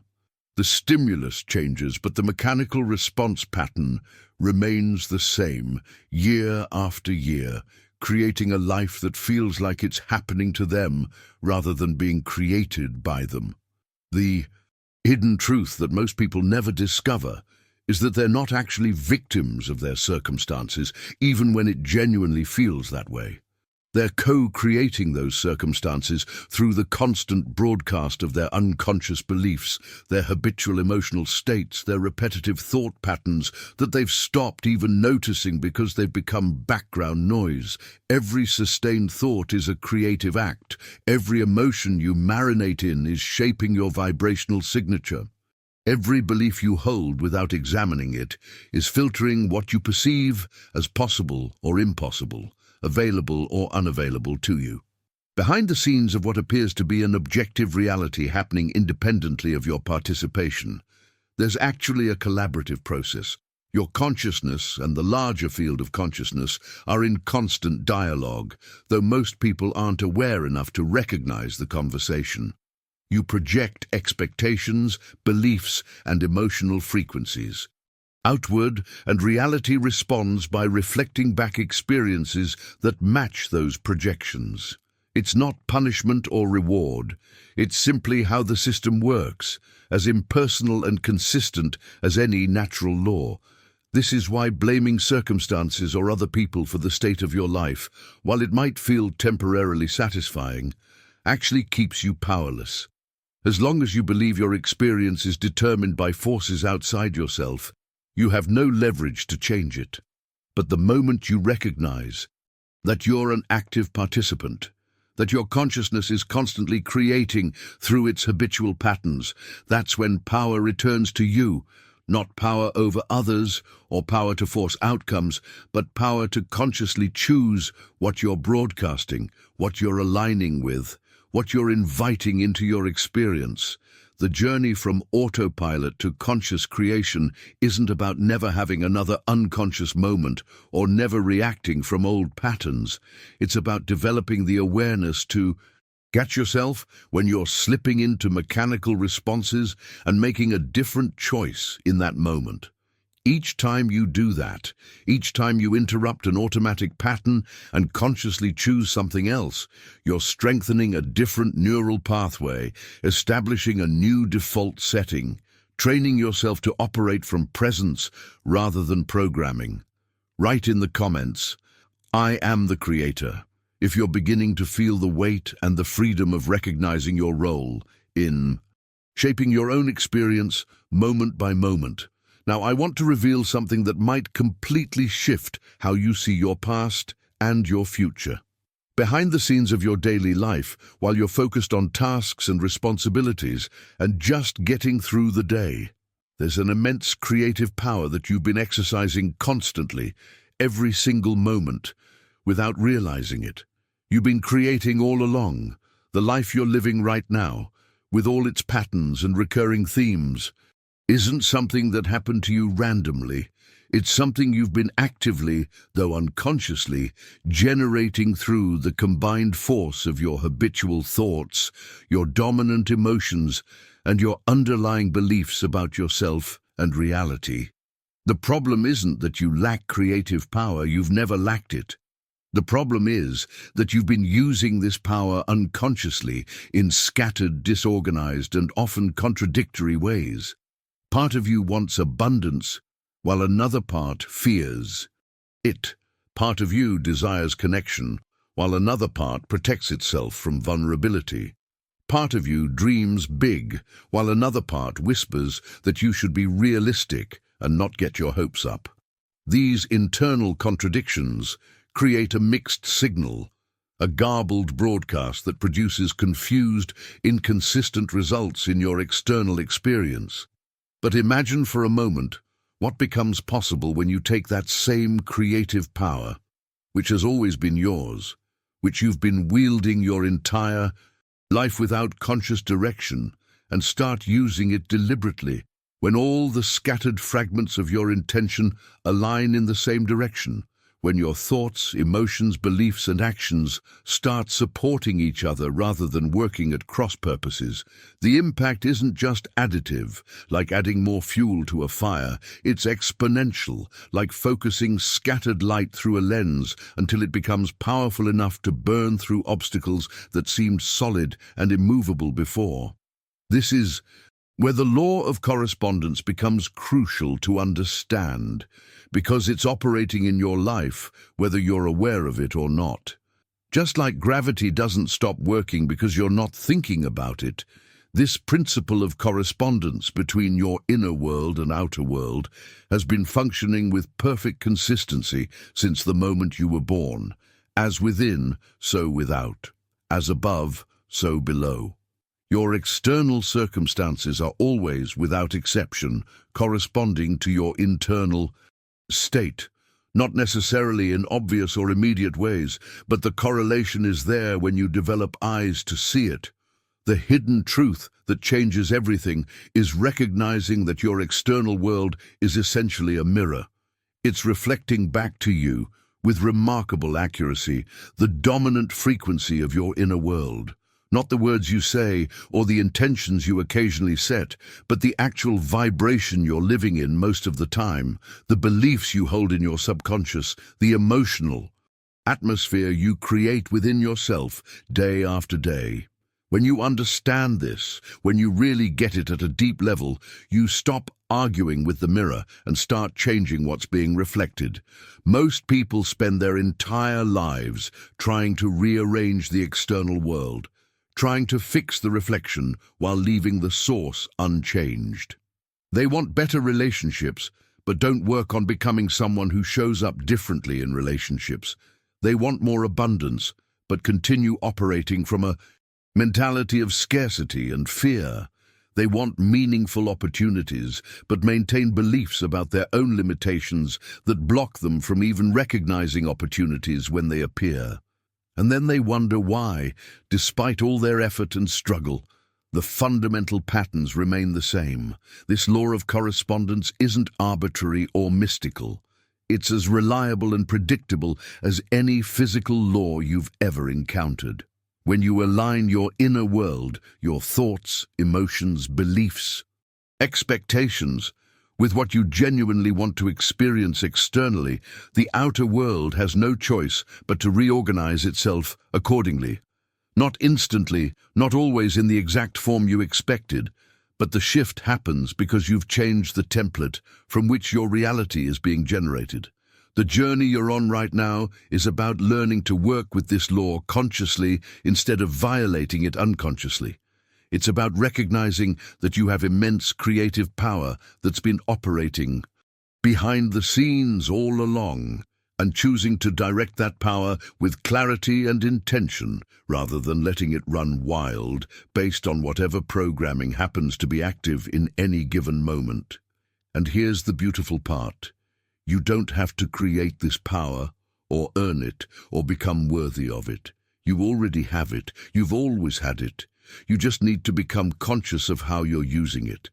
The stimulus changes, but the mechanical response pattern remains the same year after year, creating a life that feels like it's happening to them rather than being created by them. The hidden truth that most people never discover is that they're not actually victims of their circumstances, even when it genuinely feels that way. They're co-creating those circumstances through the constant broadcast of their unconscious beliefs, their habitual emotional states, their repetitive thought patterns that they've stopped even noticing because they've become background noise. Every sustained thought is a creative act. Every emotion you marinate in is shaping your vibrational signature. Every belief you hold without examining it is filtering what you perceive as possible or impossible, available or unavailable to you. Behind the scenes of what appears to be an objective reality happening independently of your participation, there's actually a collaborative process. Your consciousness and the larger field of consciousness are in constant dialogue, though most people aren't aware enough to recognize the conversation. You project expectations, beliefs, and emotional frequencies outward, and reality responds by reflecting back experiences that match those projections. It's not punishment or reward. It's simply how the system works, as impersonal and consistent as any natural law. This is why blaming circumstances or other people for the state of your life, while it might feel temporarily satisfying, actually keeps you powerless. As long as you believe your experience is determined by forces outside yourself, you have no leverage to change it. But the moment you recognize that you're an active participant, that your consciousness is constantly creating through its habitual patterns, that's when power returns to you, not power over others or power to force outcomes, but power to consciously choose what you're broadcasting, what you're aligning with, what you're inviting into your experience. The journey from autopilot to conscious creation isn't about never having another unconscious moment or never reacting from old patterns. It's about developing the awareness to catch yourself when you're slipping into mechanical responses and making a different choice in that moment. Each time you do that, each time you interrupt an automatic pattern and consciously choose something else, you're strengthening a different neural pathway, establishing a new default setting, training yourself to operate from presence rather than programming. Write in the comments, "I am the creator," if you're beginning to feel the weight and the freedom of recognizing your role in shaping your own experience moment by moment. Now, I want to reveal something that might completely shift how you see your past and your future. Behind the scenes of your daily life, while you're focused on tasks and responsibilities and just getting through the day, there's an immense creative power that you've been exercising constantly, every single moment, without realizing it. You've been creating all along, the life you're living right now, with all its patterns and recurring themes, isn't something that happened to you randomly. It's something you've been actively, though unconsciously, generating through the combined force of your habitual thoughts, your dominant emotions, and your underlying beliefs about yourself and reality. The problem isn't that you lack creative power, you've never lacked it. The problem is that you've been using this power unconsciously in scattered, disorganized, and often contradictory ways. Part of you wants abundance, while another part fears it. Part of you desires connection, while another part protects itself from vulnerability. Part of you dreams big, while another part whispers that you should be realistic and not get your hopes up. These internal contradictions create a mixed signal, a garbled broadcast that produces confused, inconsistent results in your external experience. But imagine for a moment what becomes possible when you take that same creative power, which has always been yours, which you've been wielding your entire life without conscious direction, and start using it deliberately, when all the scattered fragments of your intention align in the same direction, when your thoughts, emotions, beliefs, and actions start supporting each other rather than working at cross purposes. The impact isn't just additive, like adding more fuel to a fire. It's exponential, like focusing scattered light through a lens until it becomes powerful enough to burn through obstacles that seemed solid and immovable before. This is where the law of correspondence becomes crucial to understand, because it's operating in your life whether you're aware of it or not. Just like gravity doesn't stop working because you're not thinking about it, this principle of correspondence between your inner world and outer world has been functioning with perfect consistency since the moment you were born. As within, so without. As above, so below. Your external circumstances are always, without exception, corresponding to your internal state, not necessarily in obvious or immediate ways, but the correlation is there when you develop eyes to see it. The hidden truth that changes everything is recognizing that your external world is essentially a mirror. It's reflecting back to you, with remarkable accuracy, the dominant frequency of your inner world. Not the words you say or the intentions you occasionally set, but the actual vibration you're living in most of the time, the beliefs you hold in your subconscious, the emotional atmosphere you create within yourself day after day. When you understand this, when you really get it at a deep level, you stop arguing with the mirror and start changing what's being reflected. Most people spend their entire lives trying to rearrange the external world, trying to fix the reflection while leaving the source unchanged. They want better relationships, but don't work on becoming someone who shows up differently in relationships. They want more abundance, but continue operating from a mentality of scarcity and fear. They want meaningful opportunities, but maintain beliefs about their own limitations that block them from even recognizing opportunities when they appear. And then they wonder why, despite all their effort and struggle, the fundamental patterns remain the same. This law of correspondence isn't arbitrary or mystical. It's as reliable and predictable as any physical law you've ever encountered. When you align your inner world, your thoughts, emotions, beliefs, expectations, with what you genuinely want to experience externally, the outer world has no choice but to reorganize itself accordingly. Not instantly, not always in the exact form you expected, but the shift happens because you've changed the template from which your reality is being generated. The journey you're on right now is about learning to work with this law consciously instead of violating it unconsciously. It's about recognizing that you have immense creative power that's been operating behind the scenes all along, and choosing to direct that power with clarity and intention rather than letting it run wild based on whatever programming happens to be active in any given moment. And here's the beautiful part. You don't have to create this power or earn it or become worthy of it. You already have it. You've always had it. You just need to become conscious of how you're using it.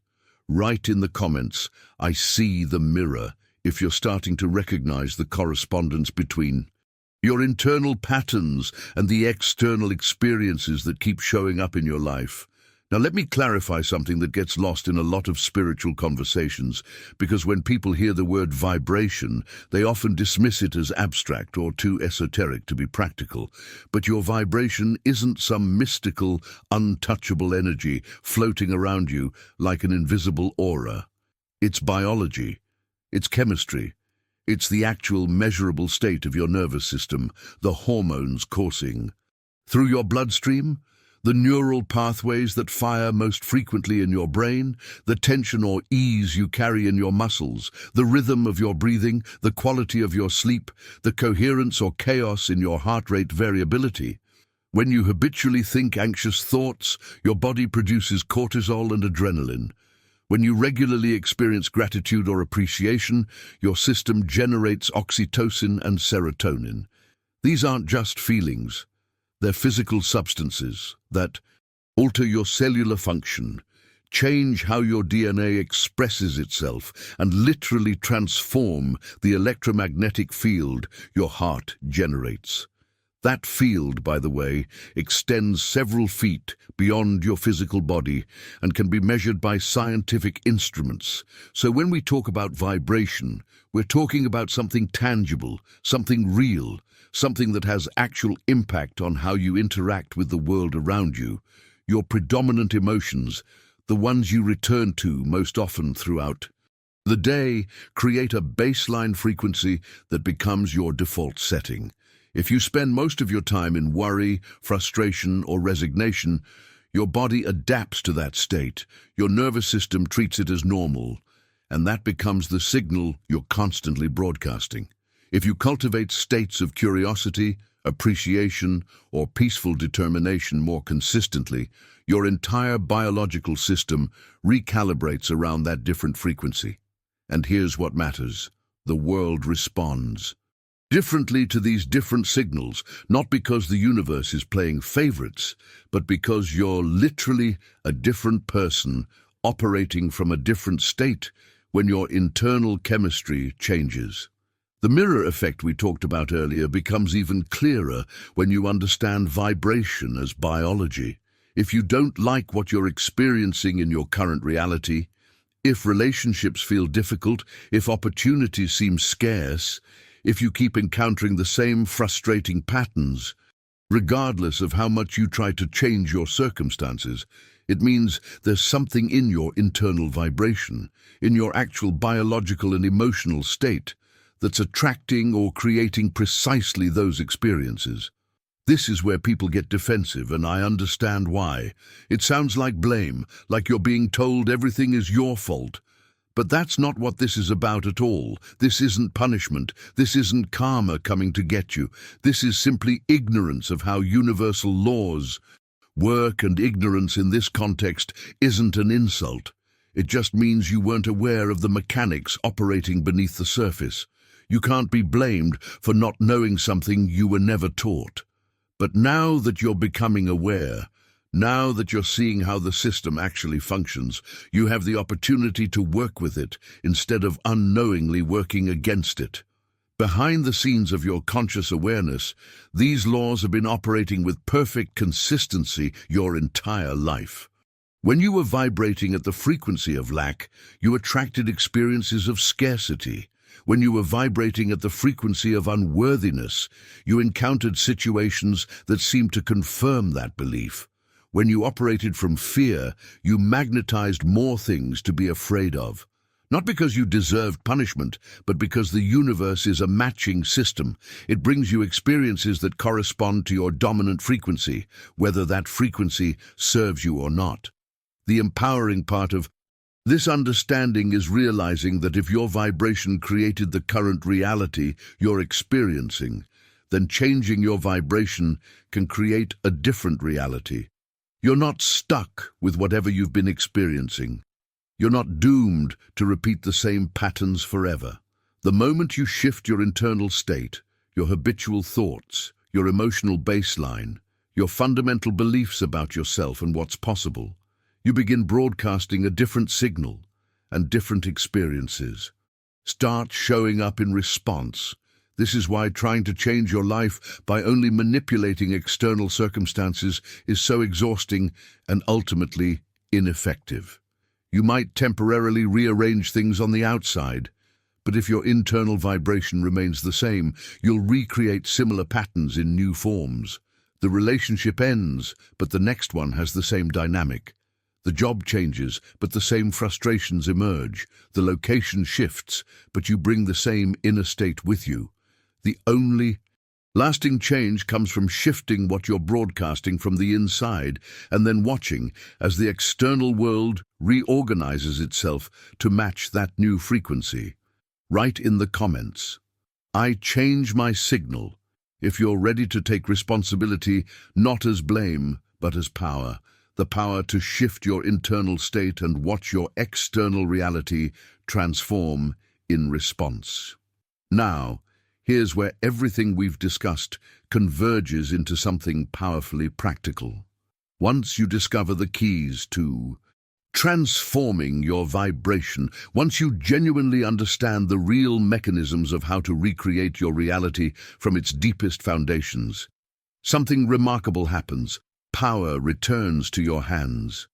Write in the comments, "I see the mirror," if you're starting to recognize the correspondence between your internal patterns and the external experiences that keep showing up in your life. Now let me clarify something that gets lost in a lot of spiritual conversations, because when people hear the word vibration, they often dismiss it as abstract or too esoteric to be practical. But your vibration isn't some mystical, untouchable energy floating around you like an invisible aura. It's biology. It's chemistry. It's the actual measurable state of your nervous system, the hormones coursing through your bloodstream, the neural pathways that fire most frequently in your brain, the tension or ease you carry in your muscles, the rhythm of your breathing, the quality of your sleep, the coherence or chaos in your heart rate variability. When you habitually think anxious thoughts, your body produces cortisol and adrenaline. When you regularly experience gratitude or appreciation, your system generates oxytocin and serotonin. These aren't just feelings. They're physical substances that alter your cellular function, change how your DNA expresses itself, and literally transform the electromagnetic field your heart generates. That field, by the way, extends several feet beyond your physical body and can be measured by scientific instruments. So when we talk about vibration, we're talking about something tangible, something real, something that has actual impact on how you interact with the world around you, your predominant emotions, the ones you return to most often throughout the day. Create a baseline frequency that becomes your default setting. If you spend most of your time in worry, frustration, or resignation, your body adapts to that state. Your nervous system treats it as normal, and that becomes the signal you're constantly broadcasting. If you cultivate states of curiosity, appreciation, or peaceful determination more consistently, your entire biological system recalibrates around that different frequency. And here's what matters: the world responds differently to these different signals, not because the universe is playing favorites, but because you're literally a different person operating from a different state when your internal chemistry changes. The mirror effect we talked about earlier becomes even clearer when you understand vibration as biology. If you don't like what you're experiencing in your current reality, if relationships feel difficult, if opportunities seem scarce, if you keep encountering the same frustrating patterns, regardless of how much you try to change your circumstances, it means there's something in your internal vibration, in your actual biological and emotional state, that's attracting or creating precisely those experiences. This is where people get defensive, and I understand why. It sounds like blame, like you're being told everything is your fault. But that's not what this is about at all. This isn't punishment. This isn't karma coming to get you. This is simply ignorance of how universal laws work, and ignorance in this context isn't an insult. It just means you weren't aware of the mechanics operating beneath the surface. You can't be blamed for not knowing something you were never taught. But now that you're becoming aware, now that you're seeing how the system actually functions, you have the opportunity to work with it instead of unknowingly working against it. Behind the scenes of your conscious awareness, these laws have been operating with perfect consistency your entire life. When you were vibrating at the frequency of lack, you attracted experiences of scarcity. When you were vibrating at the frequency of unworthiness, you encountered situations that seemed to confirm that belief. When you operated from fear, you magnetized more things to be afraid of. Not because you deserved punishment, but because the universe is a matching system. It brings you experiences that correspond to your dominant frequency, whether that frequency serves you or not. The empowering part of this understanding is realizing that if your vibration created the current reality you're experiencing, then changing your vibration can create a different reality. You're not stuck with whatever you've been experiencing. You're not doomed to repeat the same patterns forever. The moment you shift your internal state, your habitual thoughts, your emotional baseline, your fundamental beliefs about yourself and what's possible, you begin broadcasting a different signal, and different experiences start showing up in response. This is why trying to change your life by only manipulating external circumstances is so exhausting and ultimately ineffective. You might temporarily rearrange things on the outside, but if your internal vibration remains the same, you'll recreate similar patterns in new forms. The relationship ends, but the next one has the same dynamic. The job changes, but the same frustrations emerge. The location shifts, but you bring the same inner state with you. The only lasting change comes from shifting what you're broadcasting from the inside and then watching as the external world reorganizes itself to match that new frequency. Write in the comments, "I change my signal," if you're ready to take responsibility not as blame, but as power. The power to shift your internal state and watch your external reality transform in response. Now, here's where everything we've discussed converges into something powerfully practical. Once you discover the keys to transforming your vibration, once you genuinely understand the real mechanisms of how to recreate your reality from its deepest foundations, something remarkable happens. Power returns to your hands.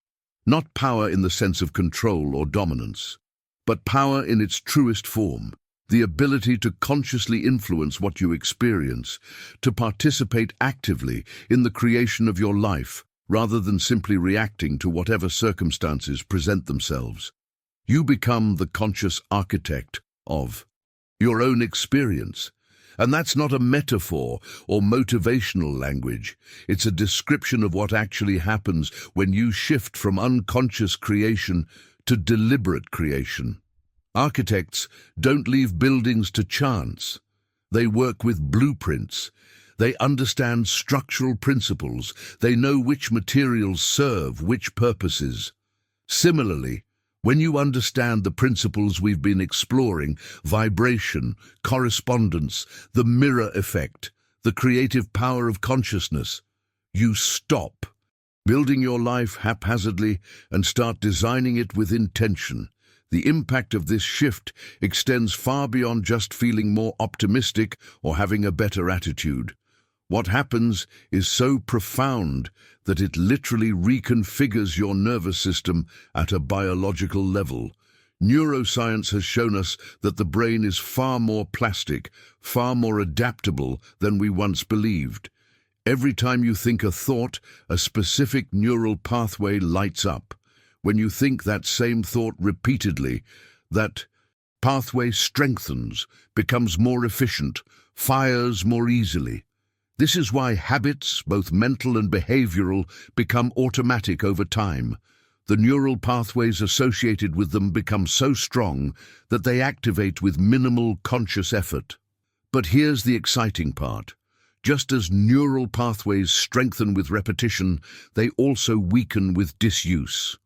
Not power in the sense of control or dominance, but power in its truest form. The ability to consciously influence what you experience, to participate actively in the creation of your life, rather than simply reacting to whatever circumstances present themselves. You become the conscious architect of your own experience. And that's not a metaphor or motivational language. It's a description of what actually happens when you shift from unconscious creation to deliberate creation. Architects don't leave buildings to chance. They work with blueprints. They understand structural principles. They know which materials serve which purposes. Similarly, when you understand the principles we've been exploring, vibration, correspondence, the mirror effect, the creative power of consciousness, you stop building your life haphazardly and start designing it with intention. The impact of this shift extends far beyond just feeling more optimistic or having a better attitude. What happens is so profound that it literally reconfigures your nervous system at a biological level. Neuroscience has shown us that the brain is far more plastic, far more adaptable than we once believed. Every time you think a thought, a specific neural pathway lights up. When you think that same thought repeatedly, that pathway strengthens, becomes more efficient, fires more easily. This is why habits, both mental and behavioral, become automatic over time. The neural pathways associated with them become so strong that they activate with minimal conscious effort. But here's the exciting part. Just as neural pathways strengthen with repetition, they also weaken with disuse.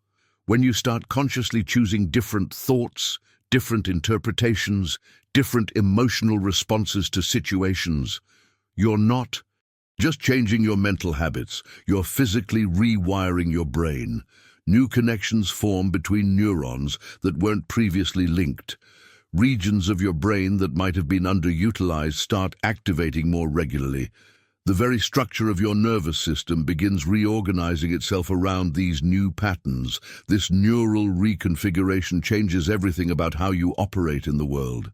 When you start consciously choosing different thoughts, different interpretations, different emotional responses to situations, you're not just changing your mental habits, you're physically rewiring your brain. New connections form between neurons that weren't previously linked. Regions of your brain that might have been underutilized start activating more regularly. The very structure of your nervous system begins reorganizing itself around these new patterns. This neural reconfiguration changes everything about how you operate in the world.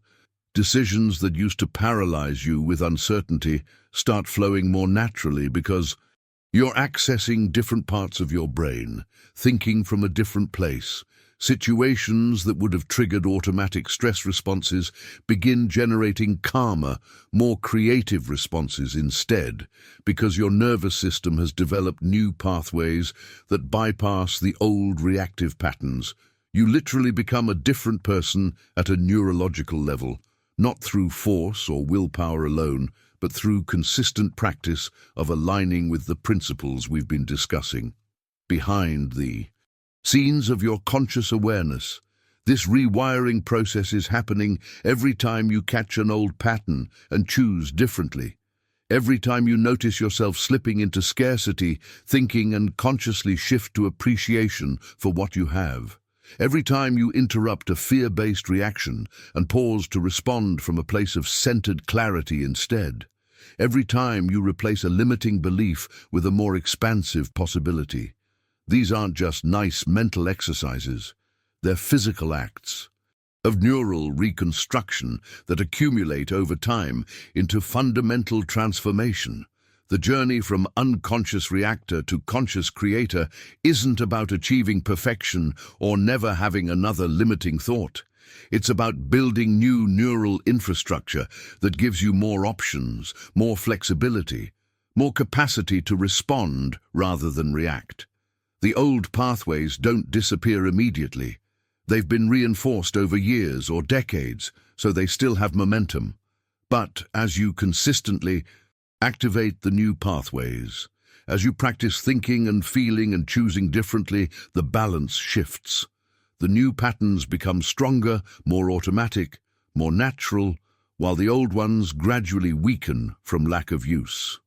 Decisions that used to paralyze you with uncertainty start flowing more naturally because you're accessing different parts of your brain, thinking from a different place. Situations that would have triggered automatic stress responses begin generating calmer, more creative responses instead, because your nervous system has developed new pathways that bypass the old reactive patterns. You literally become a different person at a neurological level, not through force or willpower alone, but through consistent practice of aligning with the principles we've been discussing. Behind the scenes of your conscious awareness, this rewiring process is happening every time you catch an old pattern and choose differently. Every time you notice yourself slipping into scarcity, thinking and consciously shift to appreciation for what you have. Every time you interrupt a fear-based reaction and pause to respond from a place of centered clarity instead. Every time you replace a limiting belief with a more expansive possibility. These aren't just nice mental exercises, they're physical acts of neural reconstruction that accumulate over time into fundamental transformation. The journey from unconscious reactor to conscious creator isn't about achieving perfection or never having another limiting thought. It's about building new neural infrastructure that gives you more options, more flexibility, more capacity to respond rather than react. The old pathways don't disappear immediately. They've been reinforced over years or decades, so they still have momentum. But as you consistently activate the new pathways, as you practice thinking and feeling and choosing differently, the balance shifts. The new patterns become stronger, more automatic, more natural, while the old ones gradually weaken from lack of use.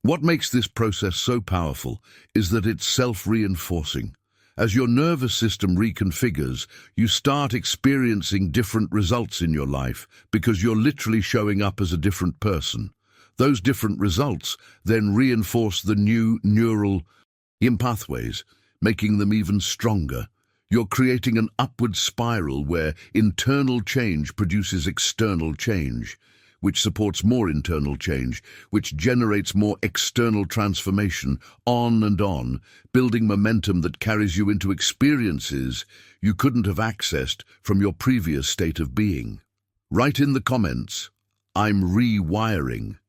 What makes this process so powerful is that it's self-reinforcing. As your nervous system reconfigures, you start experiencing different results in your life because you're literally showing up as a different person. Those different results then reinforce the new neural pathways, making them even stronger. You're creating an upward spiral where internal change produces external change, which supports more internal change, which generates more external transformation, on, building momentum that carries you into experiences you couldn't have accessed from your previous state of being. Write in the comments, "I'm rewiring,"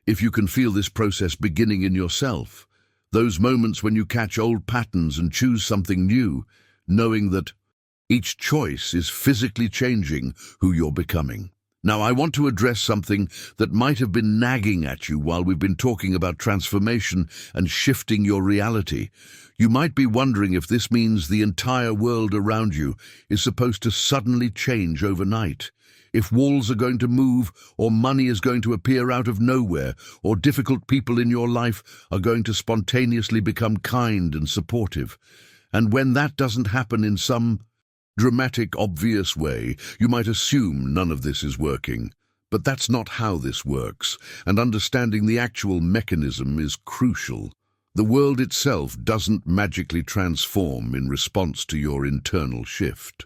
if you can feel this process beginning in yourself. Those moments when you catch old patterns and choose something new, knowing that each choice is physically changing who you're becoming. Now, I want to address something that might have been nagging at you while we've been talking about transformation and shifting your reality. You might be wondering if this means the entire world around you is supposed to suddenly change overnight. If walls are going to move, or money is going to appear out of nowhere, or difficult people in your life are going to spontaneously become kind and supportive. And when that doesn't happen in some dramatic, obvious way, you might assume none of this is working. But that's not how this works, and understanding the actual mechanism is crucial. The world itself doesn't magically transform in response to your internal shift.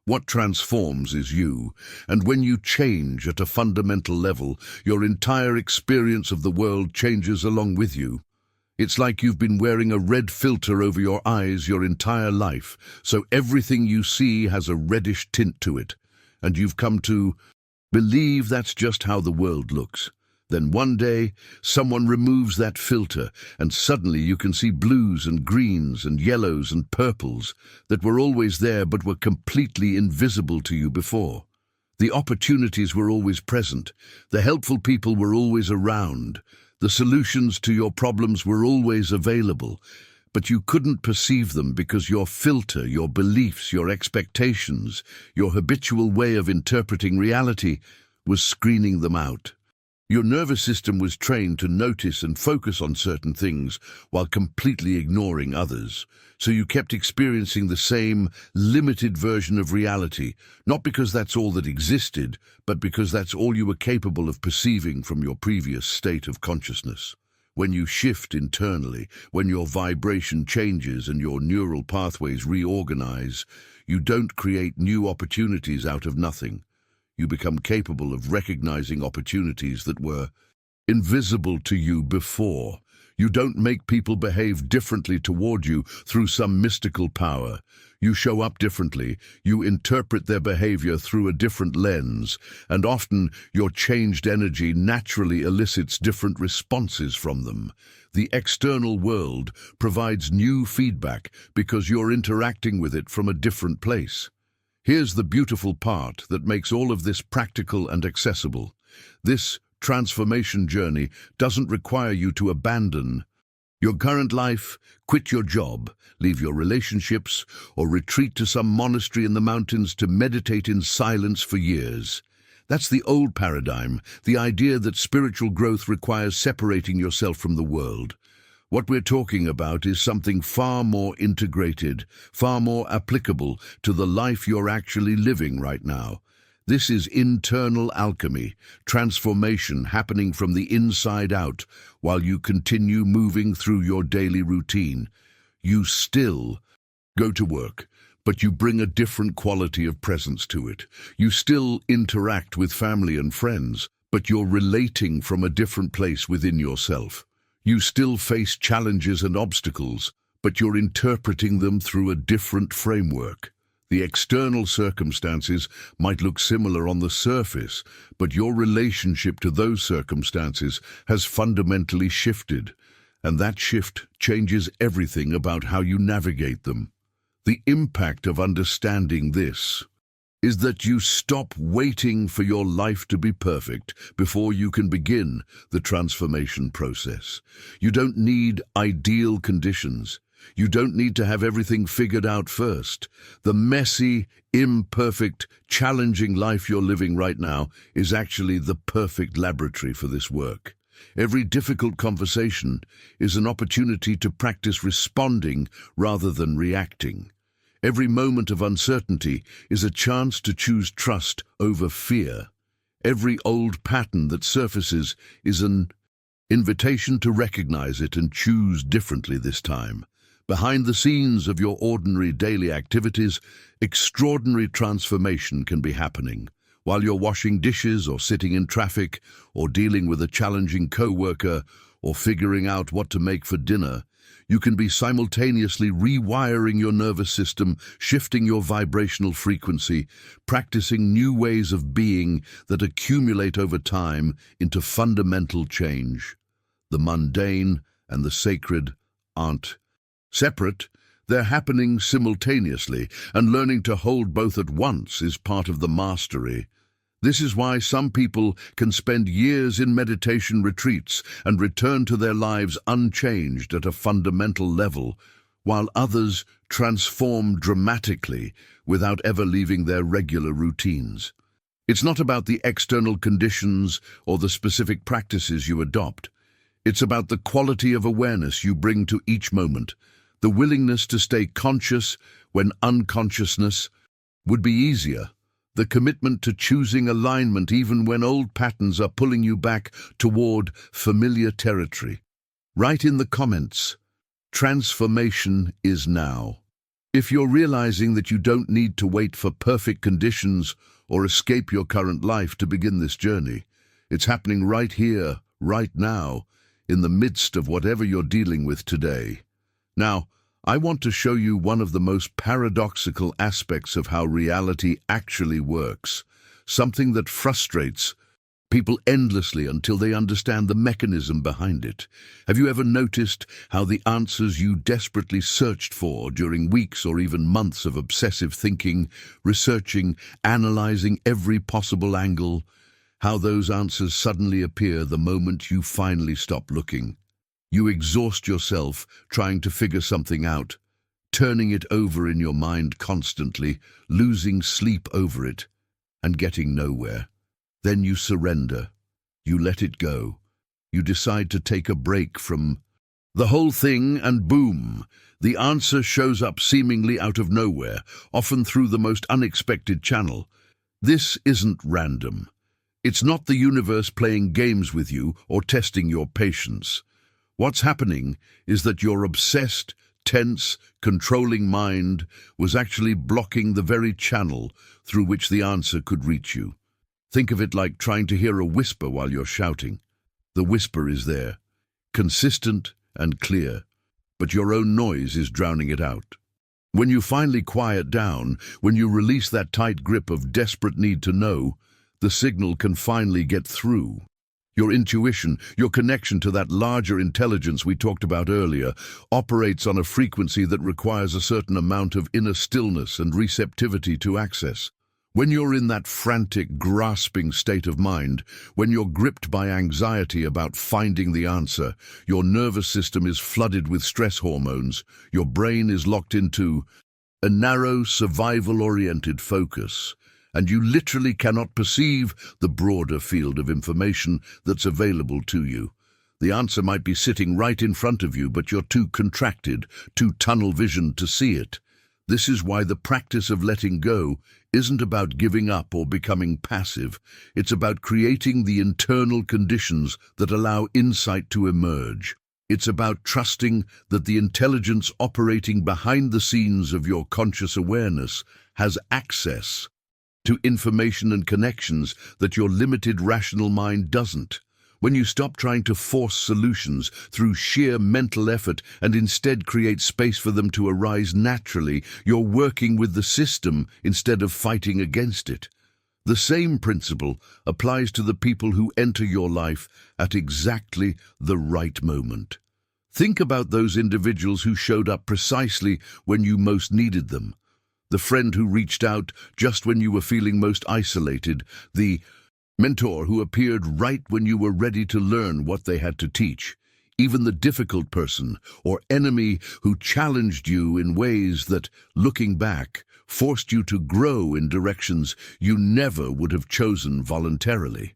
What transforms is you, and when you change at a fundamental level, your entire experience of the world changes along with you. It's like you've been wearing a red filter over your eyes your entire life, so everything you see has a reddish tint to it, and you've come to believe that's just how the world looks. Then one day, someone removes that filter, and suddenly you can see blues and greens and yellows and purples that were always there but were completely invisible to you before. The opportunities were always present, the helpful people were always around, the solutions to your problems were always available, but you couldn't perceive them because your filter, your beliefs, your expectations, your habitual way of interpreting reality was screening them out. Your nervous system was trained to notice and focus on certain things while completely ignoring others. So you kept experiencing the same limited version of reality, not because that's all that existed, but because that's all you were capable of perceiving from your previous state of consciousness. When you shift internally, when your vibration changes and your neural pathways reorganize, you don't create new opportunities out of nothing. You become capable of recognizing opportunities that were invisible to you before. You don't make people behave differently toward you through some mystical power. You show up differently, you interpret their behavior through a different lens, and often your changed energy naturally elicits different responses from them. The external world provides new feedback because you're interacting with it from a different place. Here's the beautiful part that makes all of this practical and accessible. This transformation journey doesn't require you to abandon your current life, quit your job, leave your relationships, or retreat to some monastery in the mountains to meditate in silence for years. That's the old paradigm, the idea that spiritual growth requires separating yourself from the world. What we're talking about is something far more integrated, far more applicable to the life you're actually living right now. This is internal alchemy, transformation happening from the inside out while you continue moving through your daily routine. You still go to work, but you bring a different quality of presence to it. You still interact with family and friends, but you're relating from a different place within yourself. You still face challenges and obstacles, but you're interpreting them through a different framework. The external circumstances might look similar on the surface, but your relationship to those circumstances has fundamentally shifted, and that shift changes everything about how you navigate them. The impact of understanding this is that you stop waiting for your life to be perfect before you can begin the transformation process. You don't need ideal conditions. You don't need to have everything figured out first. The messy, imperfect, challenging life you're living right now is actually the perfect laboratory for this work. Every difficult conversation is an opportunity to practice responding rather than reacting. Every moment of uncertainty is a chance to choose trust over fear. Every old pattern that surfaces is an invitation to recognize it and choose differently this time. Behind the scenes of your ordinary daily activities, extraordinary transformation can be happening. While you're washing dishes or sitting in traffic or dealing with a challenging coworker or figuring out what to make for dinner, you can be simultaneously rewiring your nervous system, shifting your vibrational frequency, practicing new ways of being that accumulate over time into fundamental change. The mundane and the sacred aren't separate, they're happening simultaneously, and learning to hold both at once is part of the mastery. This is why some people can spend years in meditation retreats and return to their lives unchanged at a fundamental level, while others transform dramatically without ever leaving their regular routines. It's not about the external conditions or the specific practices you adopt. It's about the quality of awareness you bring to each moment, the willingness to stay conscious when unconsciousness would be easier, the commitment to choosing alignment even when old patterns are pulling you back toward familiar territory. Write in the comments, transformation is now. If you're realizing that you don't need to wait for perfect conditions or escape your current life to begin this journey, it's happening right here, right now, in the midst of whatever you're dealing with today. Now, I want to show you one of the most paradoxical aspects of how reality actually works, something that frustrates people endlessly until they understand the mechanism behind it. Have you ever noticed how the answers you desperately searched for during weeks or even months of obsessive thinking, researching, analyzing every possible angle, how those answers suddenly appear the moment you finally stop looking? You exhaust yourself trying to figure something out, turning it over in your mind constantly, losing sleep over it, and getting nowhere. Then you surrender. You let it go. You decide to take a break from the whole thing, and boom, the answer shows up seemingly out of nowhere, often through the most unexpected channel. This isn't random. It's not the universe playing games with you or testing your patience. What's happening is that your obsessed, tense, controlling mind was actually blocking the very channel through which the answer could reach you. Think of it like trying to hear a whisper while you're shouting. The whisper is there, consistent and clear, but your own noise is drowning it out. When you finally quiet down, when you release that tight grip of desperate need to know, the signal can finally get through. Your intuition, your connection to that larger intelligence we talked about earlier, operates on a frequency that requires a certain amount of inner stillness and receptivity to access. When you're in that frantic, grasping state of mind, when you're gripped by anxiety about finding the answer, your nervous system is flooded with stress hormones, your brain is locked into a narrow, survival-oriented focus, and you literally cannot perceive the broader field of information that's available to you. The answer might be sitting right in front of you, but you're too contracted, too tunnel-visioned to see it. This is why the practice of letting go isn't about giving up or becoming passive. It's about creating the internal conditions that allow insight to emerge. It's about trusting that the intelligence operating behind the scenes of your conscious awareness has access to information and connections that your limited rational mind doesn't. When you stop trying to force solutions through sheer mental effort and instead create space for them to arise naturally, you're working with the system instead of fighting against it. The same principle applies to the people who enter your life at exactly the right moment. Think about those individuals who showed up precisely when you most needed them. The friend who reached out just when you were feeling most isolated, the mentor who appeared right when you were ready to learn what they had to teach, even the difficult person or enemy who challenged you in ways that, looking back, forced you to grow in directions you never would have chosen voluntarily.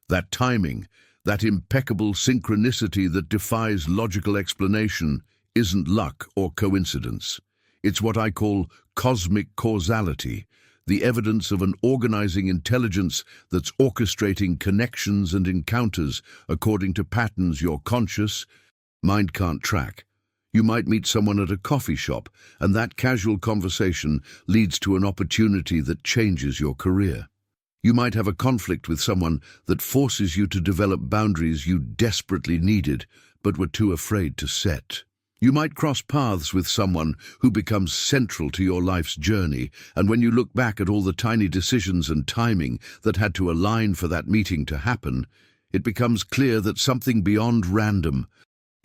That timing, that impeccable synchronicity that defies logical explanation, isn't luck or coincidence. It's what I call cosmic causality, the evidence of an organizing intelligence that's orchestrating connections and encounters according to patterns your conscious mind can't track. You might meet someone at a coffee shop, and that casual conversation leads to an opportunity that changes your career. You might have a conflict with someone that forces you to develop boundaries you desperately needed, but were too afraid to set. You might cross paths with someone who becomes central to your life's journey, and when you look back at all the tiny decisions and timing that had to align for that meeting to happen, it becomes clear that something beyond random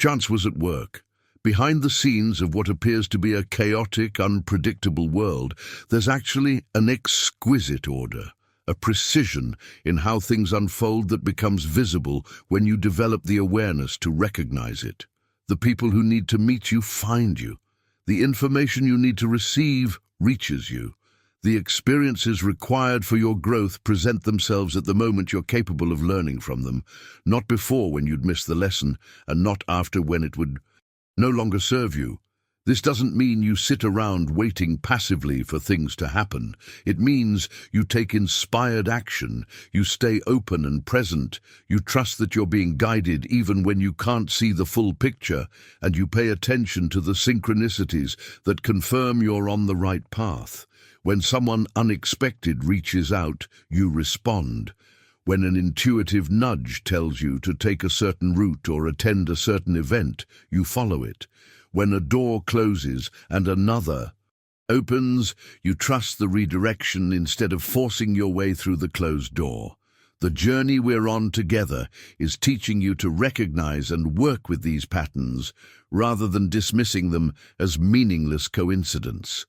chance was at work. Behind the scenes of what appears to be a chaotic, unpredictable world, there's actually an exquisite order, a precision in how things unfold that becomes visible when you develop the awareness to recognize it. The people who need to meet you find you. The information you need to receive reaches you. The experiences required for your growth present themselves at the moment you're capable of learning from them, not before when you'd miss the lesson, and not after when it would no longer serve you. This doesn't mean you sit around waiting passively for things to happen. It means you take inspired action, you stay open and present, you trust that you're being guided even when you can't see the full picture, and you pay attention to the synchronicities that confirm you're on the right path. When someone unexpected reaches out, you respond. When an intuitive nudge tells you to take a certain route or attend a certain event, you follow it. When a door closes and another opens, you trust the redirection instead of forcing your way through the closed door. The journey we're on together is teaching you to recognize and work with these patterns rather than dismissing them as meaningless coincidence.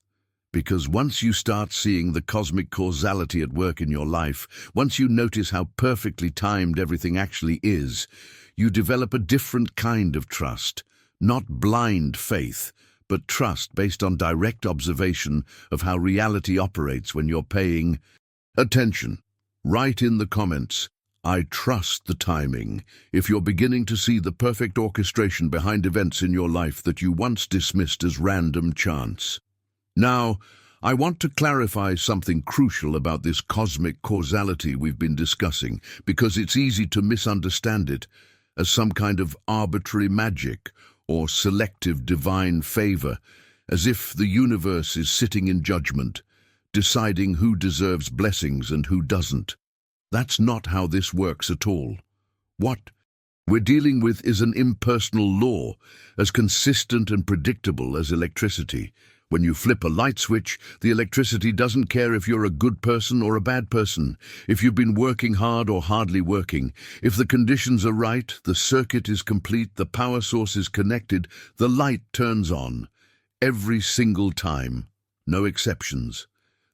Because once you start seeing the cosmic causality at work in your life, once you notice how perfectly timed everything actually is, you develop a different kind of trust. Not blind faith, but trust based on direct observation of how reality operates when you're paying attention. Write in the comments, "I trust the timing," if you're beginning to see the perfect orchestration behind events in your life that you once dismissed as random chance. Now, I want to clarify something crucial about this cosmic causality we've been discussing, because it's easy to misunderstand it as some kind of arbitrary magic or selective divine favor, as if the universe is sitting in judgment, deciding who deserves blessings and who doesn't. That's not how this works at all. What we're dealing with is an impersonal law, as consistent and predictable as electricity. When you flip a light switch, the electricity doesn't care if you're a good person or a bad person, if you've been working hard or hardly working. If the conditions are right, the circuit is complete, the power source is connected, the light turns on. Every single time. No exceptions.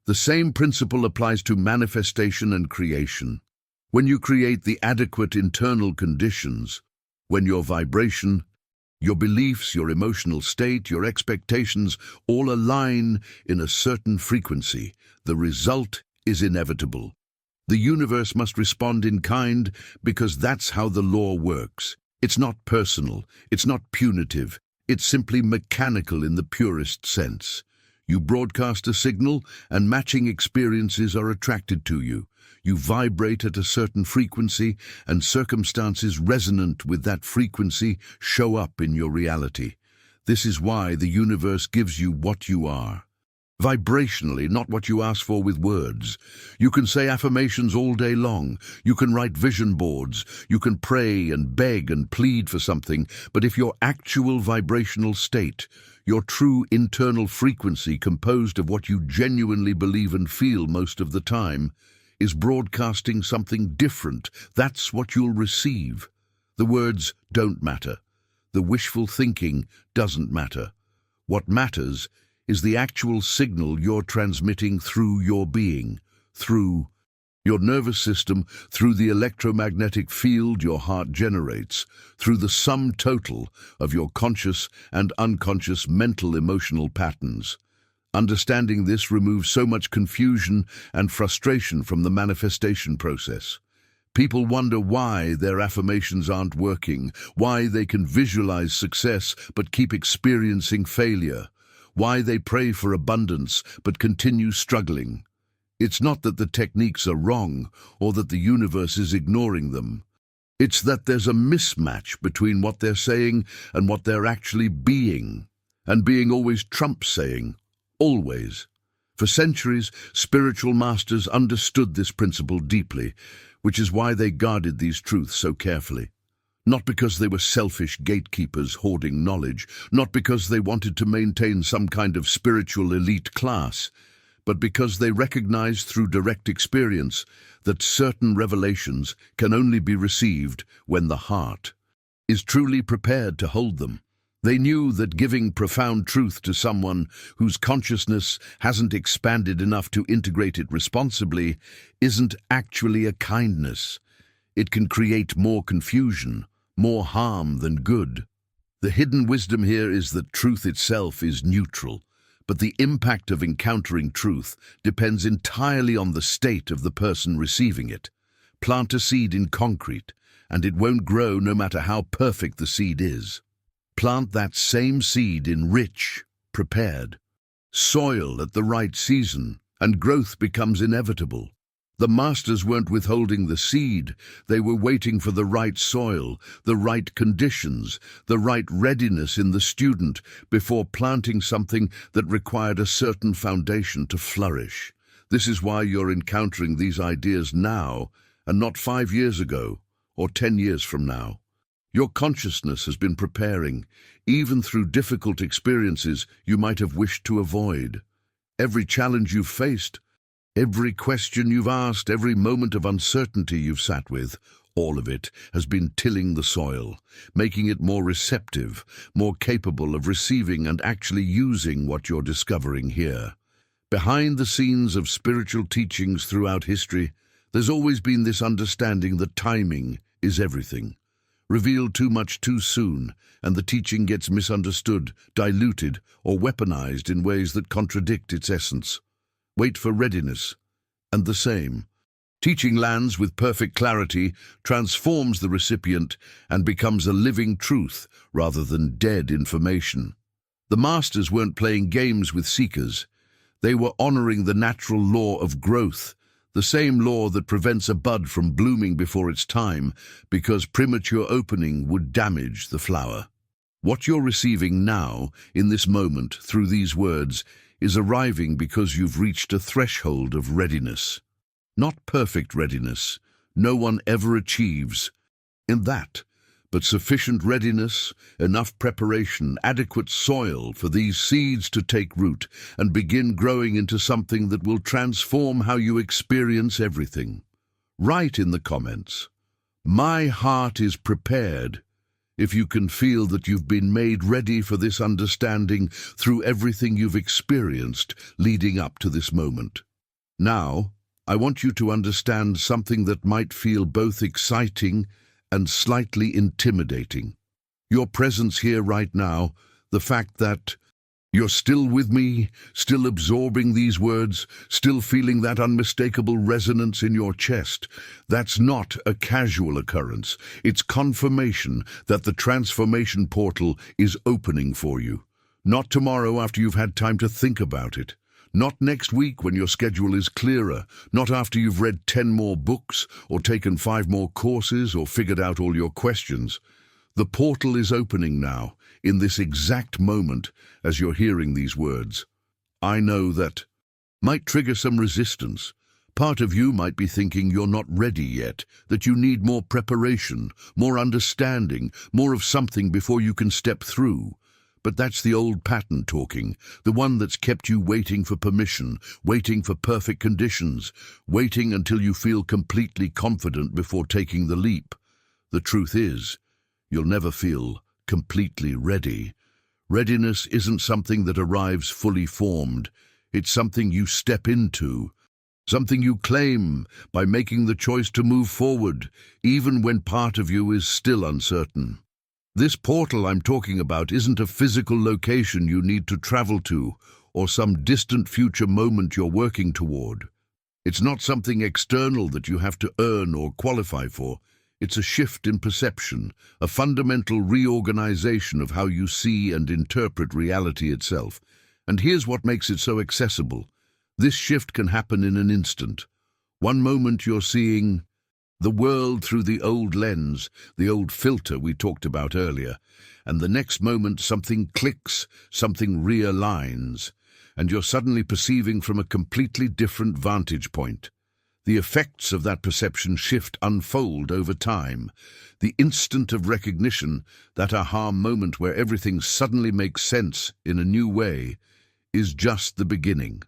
The same principle applies to manifestation and creation. When you create the adequate internal conditions, when your vibration, your beliefs, your emotional state, your expectations all align in a certain frequency, the result is inevitable. The universe must respond in kind because that's how the law works. It's not personal, it's not punitive, it's simply mechanical in the purest sense. You broadcast a signal and matching experiences are attracted to you. You vibrate at a certain frequency, and circumstances resonant with that frequency show up in your reality. This is why the universe gives you what you are. Vibrationally, not what you ask for with words. You can say affirmations all day long. You can write vision boards. You can pray and beg and plead for something. But if your actual vibrational state, your true internal frequency composed of what you genuinely believe and feel most of the time, is broadcasting something different, that's what you'll receive. The words don't matter. The wishful thinking doesn't matter. What matters is the actual signal you're transmitting through your being, through your nervous system, through the electromagnetic field your heart generates, through the sum total of your conscious and unconscious mental emotional patterns. Understanding this removes so much confusion and frustration from the manifestation process. People wonder why their affirmations aren't working, why they can visualize success but keep experiencing failure, why they pray for abundance but continue struggling. It's not that the techniques are wrong or that the universe is ignoring them. It's that there's a mismatch between what they're saying and what they're actually being. And being always trumps saying, always. For centuries, spiritual masters understood this principle deeply, which is why they guarded these truths so carefully. Not because they were selfish gatekeepers hoarding knowledge, not because they wanted to maintain some kind of spiritual elite class, but because they recognized through direct experience that certain revelations can only be received when the heart is truly prepared to hold them. They knew that giving profound truth to someone whose consciousness hasn't expanded enough to integrate it responsibly isn't actually a kindness. It can create more confusion, more harm than good. The hidden wisdom here is that truth itself is neutral, but the impact of encountering truth depends entirely on the state of the person receiving it. Plant a seed in concrete, and it won't grow no matter how perfect the seed is. Plant that same seed in rich, prepared soil at the right season, and growth becomes inevitable. The masters weren't withholding the seed, they were waiting for the right soil, the right conditions, the right readiness in the student before planting something that required a certain foundation to flourish. This is why you're encountering these ideas now and not 5 years ago or 10 years from now. Your consciousness has been preparing, even through difficult experiences you might have wished to avoid. Every challenge you've faced, every question you've asked, every moment of uncertainty you've sat with, all of it has been tilling the soil, making it more receptive, more capable of receiving and actually using what you're discovering here. Behind the scenes of spiritual teachings throughout history, there's always been this understanding that timing is everything. Revealed too much too soon, and the teaching gets misunderstood, diluted, or weaponized in ways that contradict its essence. Wait for readiness, and the same. Teaching lands with perfect clarity, transforms the recipient, and becomes a living truth rather than dead information. The masters weren't playing games with seekers. They were honoring the natural law of growth, the same law that prevents a bud from blooming before its time, because premature opening would damage the flower. What you're receiving now, in this moment, through these words, is arriving because you've reached a threshold of readiness. Not perfect readiness. No one ever achieves in that, but sufficient readiness, enough preparation, adequate soil for these seeds to take root and begin growing into something that will transform how you experience everything. Write in the comments, "My heart is prepared," if you can feel that you've been made ready for this understanding through everything you've experienced leading up to this moment. Now, I want you to understand something that might feel both exciting and slightly intimidating. Your presence here right now, the fact that you're still with me, still absorbing these words, still feeling that unmistakable resonance in your chest, that's not a casual occurrence. It's confirmation that the transformation portal is opening for you. Not tomorrow after you've had time to think about it. Not next week when your schedule is clearer, not after you've read 10 more books or taken 5 more courses or figured out all your questions. The portal is opening now, in this exact moment, as you're hearing these words. I know that might trigger some resistance. Part of you might be thinking you're not ready yet, that you need more preparation, more understanding, more of something before you can step through. But that's the old pattern talking, the one that's kept you waiting for permission, waiting for perfect conditions, waiting until you feel completely confident before taking the leap. The truth is, you'll never feel completely ready. Readiness isn't something that arrives fully formed. It's something you step into, something you claim by making the choice to move forward, even when part of you is still uncertain. This portal I'm talking about isn't a physical location you need to travel to, or some distant future moment you're working toward. It's not something external that you have to earn or qualify for. It's a shift in perception, a fundamental reorganization of how you see and interpret reality itself. And here's what makes it so accessible. This shift can happen in an instant. One moment you're seeing the world through the old lens, the old filter we talked about earlier, and the next moment something clicks, something realigns, and you're suddenly perceiving from a completely different vantage point. The effects of that perception shift unfold over time. The instant of recognition, that aha moment where everything suddenly makes sense in a new way, is just the beginning.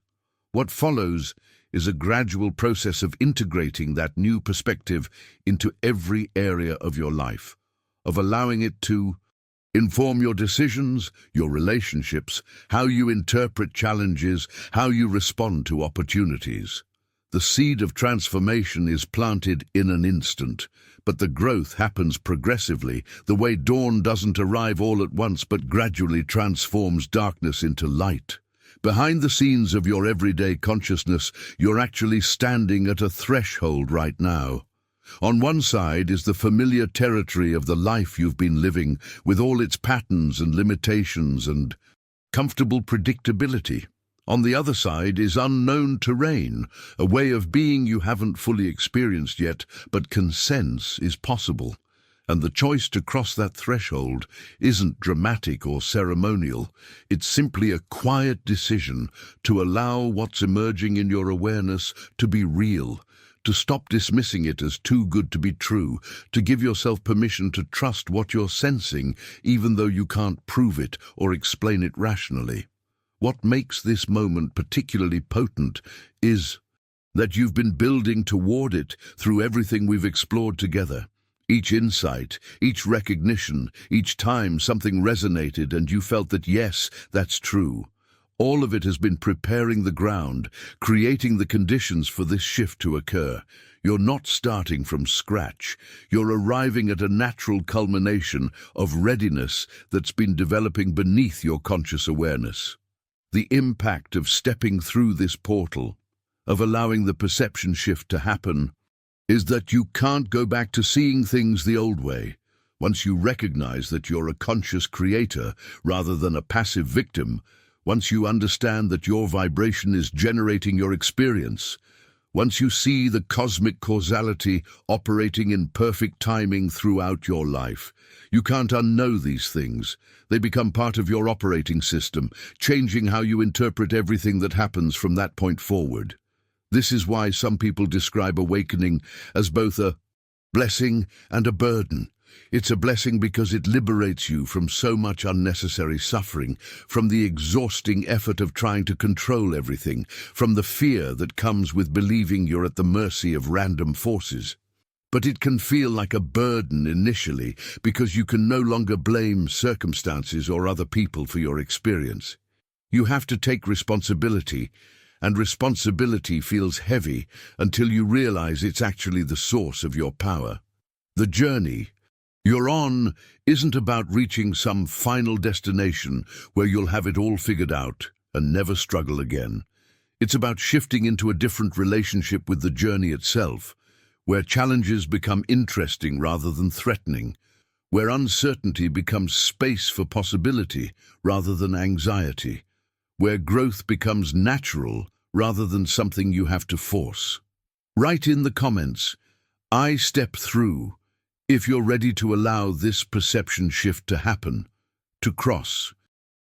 What follows is a gradual process of integrating that new perspective into every area of your life, of allowing it to inform your decisions, your relationships, how you interpret challenges, how you respond to opportunities. The seed of transformation is planted in an instant, but the growth happens progressively, the way dawn doesn't arrive all at once but gradually transforms darkness into light. Behind the scenes of your everyday consciousness, you're actually standing at a threshold right now. On one side is the familiar territory of the life you've been living, with all its patterns and limitations and comfortable predictability. On the other side is unknown terrain, a way of being you haven't fully experienced yet, but can sense is possible. And the choice to cross that threshold isn't dramatic or ceremonial. It's simply a quiet decision to allow what's emerging in your awareness to be real, to stop dismissing it as too good to be true, to give yourself permission to trust what you're sensing, even though you can't prove it or explain it rationally. What makes this moment particularly potent is that you've been building toward it through everything we've explored together. Each insight, each recognition, each time something resonated and you felt that yes, that's true. All of it has been preparing the ground, creating the conditions for this shift to occur. You're not starting from scratch. You're arriving at a natural culmination of readiness that's been developing beneath your conscious awareness. The impact of stepping through this portal, of allowing the perception shift to happen, is that you can't go back to seeing things the old way. Once you recognize that you're a conscious creator rather than a passive victim, once you understand that your vibration is generating your experience, once you see the cosmic causality operating in perfect timing throughout your life, you can't unknow these things. They become part of your operating system, changing how you interpret everything that happens from that point forward. This is why some people describe awakening as both a blessing and a burden. It's a blessing because it liberates you from so much unnecessary suffering, from the exhausting effort of trying to control everything, from the fear that comes with believing you're at the mercy of random forces. But it can feel like a burden initially because you can no longer blame circumstances or other people for your experience. You have to take responsibility, and responsibility feels heavy until you realize it's actually the source of your power. The journey you're on isn't about reaching some final destination where you'll have it all figured out and never struggle again. It's about shifting into a different relationship with the journey itself, where challenges become interesting rather than threatening, where uncertainty becomes space for possibility rather than anxiety, where growth becomes natural rather than something you have to force. Write in the comments, "I step through," if you're ready to allow this perception shift to happen, to cross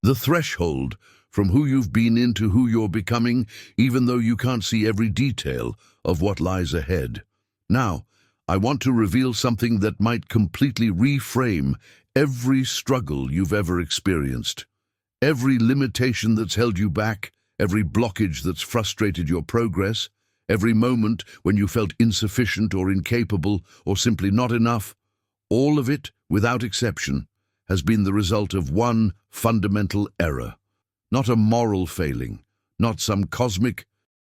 The threshold from who you've been into who you're becoming, even though you can't see every detail of what lies ahead. Now, I want to reveal something that might completely reframe every struggle you've ever experienced. Every limitation that's held you back, every blockage that's frustrated your progress, every moment when you felt insufficient or incapable or simply not enough, all of it, without exception, has been the result of one fundamental error. Not a moral failing, not some cosmic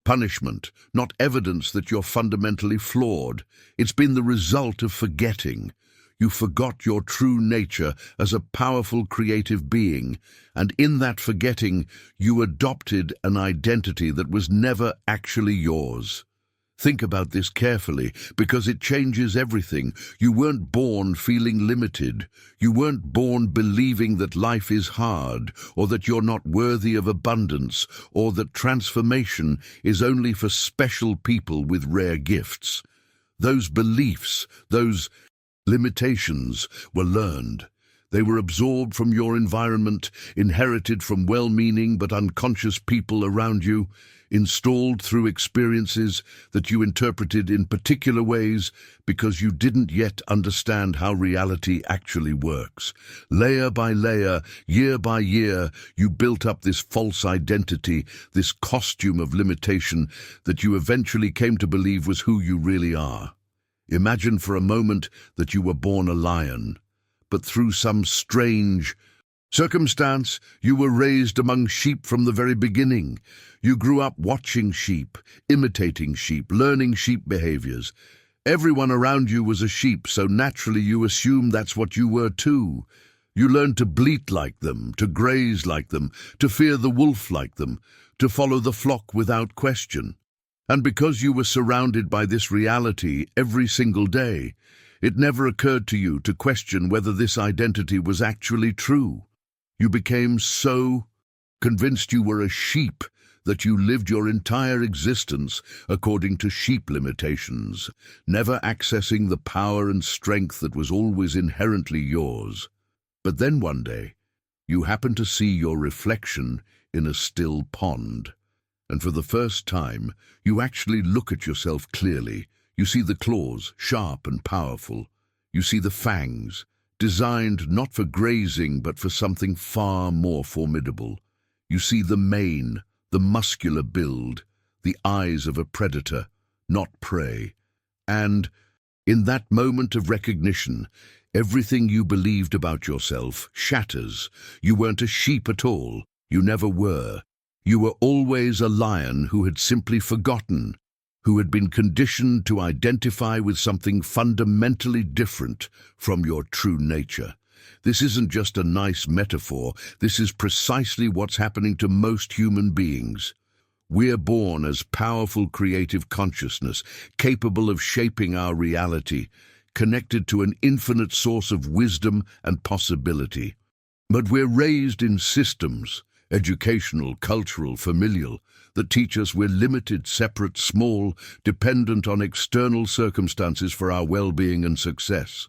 punishment, not evidence that you're fundamentally flawed. It's been the result of forgetting. You forgot your true nature as a powerful creative being, and in that forgetting, you adopted an identity that was never actually yours. Think about this carefully, because it changes everything. You weren't born feeling limited. You weren't born believing that life is hard, or that you're not worthy of abundance, or that transformation is only for special people with rare gifts. Those beliefs, those limitations were learned. They were absorbed from your environment, inherited from well-meaning but unconscious people around you, installed through experiences that you interpreted in particular ways because you didn't yet understand how reality actually works. Layer by layer, year by year, you built up this false identity, this costume of limitation that you eventually came to believe was who you really are. Imagine for a moment that you were born a lion, but through some strange circumstance, you were raised among sheep from the very beginning. You grew up watching sheep, imitating sheep, learning sheep behaviors. Everyone around you was a sheep, so naturally you assumed that's what you were too. You learned to bleat like them, to graze like them, to fear the wolf like them, to follow the flock without question. And because you were surrounded by this reality every single day, it never occurred to you to question whether this identity was actually true. You became so convinced you were a sheep that you lived your entire existence according to sheep limitations, never accessing the power and strength that was always inherently yours. But then one day, you happened to see your reflection in a still pond. And for the first time, you actually look at yourself clearly. You see the claws, sharp and powerful. You see the fangs, designed not for grazing but for something far more formidable. You see the mane, the muscular build, the eyes of a predator, not prey. And in that moment of recognition, everything you believed about yourself shatters. You weren't a sheep at all. You never were. You were always a lion who had simply forgotten, who had been conditioned to identify with something fundamentally different from your true nature. This isn't just a nice metaphor. This is precisely what's happening to most human beings. We're born as powerful creative consciousness, capable of shaping our reality, connected to an infinite source of wisdom and possibility. But we're raised in systems, educational, cultural, familial, that teach us we're limited, separate, small, dependent on external circumstances for our well-being and success.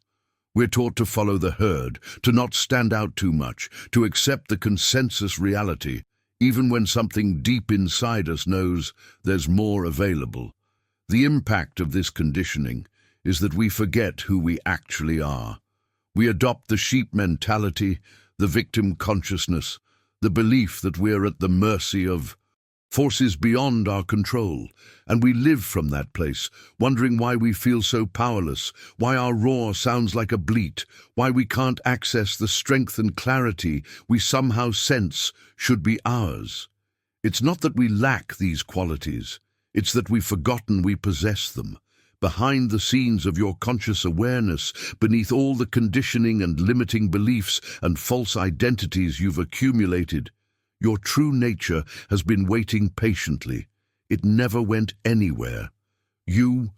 We're taught to follow the herd, to not stand out too much, to accept the consensus reality, even when something deep inside us knows there's more available. The impact of this conditioning is that we forget who we actually are. We adopt the sheep mentality, the victim consciousness, the belief that we're at the mercy of forces beyond our control, and we live from that place, wondering why we feel so powerless, why our roar sounds like a bleat, why we can't access the strength and clarity we somehow sense should be ours. It's not that we lack these qualities, it's that we've forgotten we possess them. Behind the scenes of your conscious awareness, beneath all the conditioning and limiting beliefs and false identities you've accumulated, your true nature has been waiting patiently. It never went anywhere. You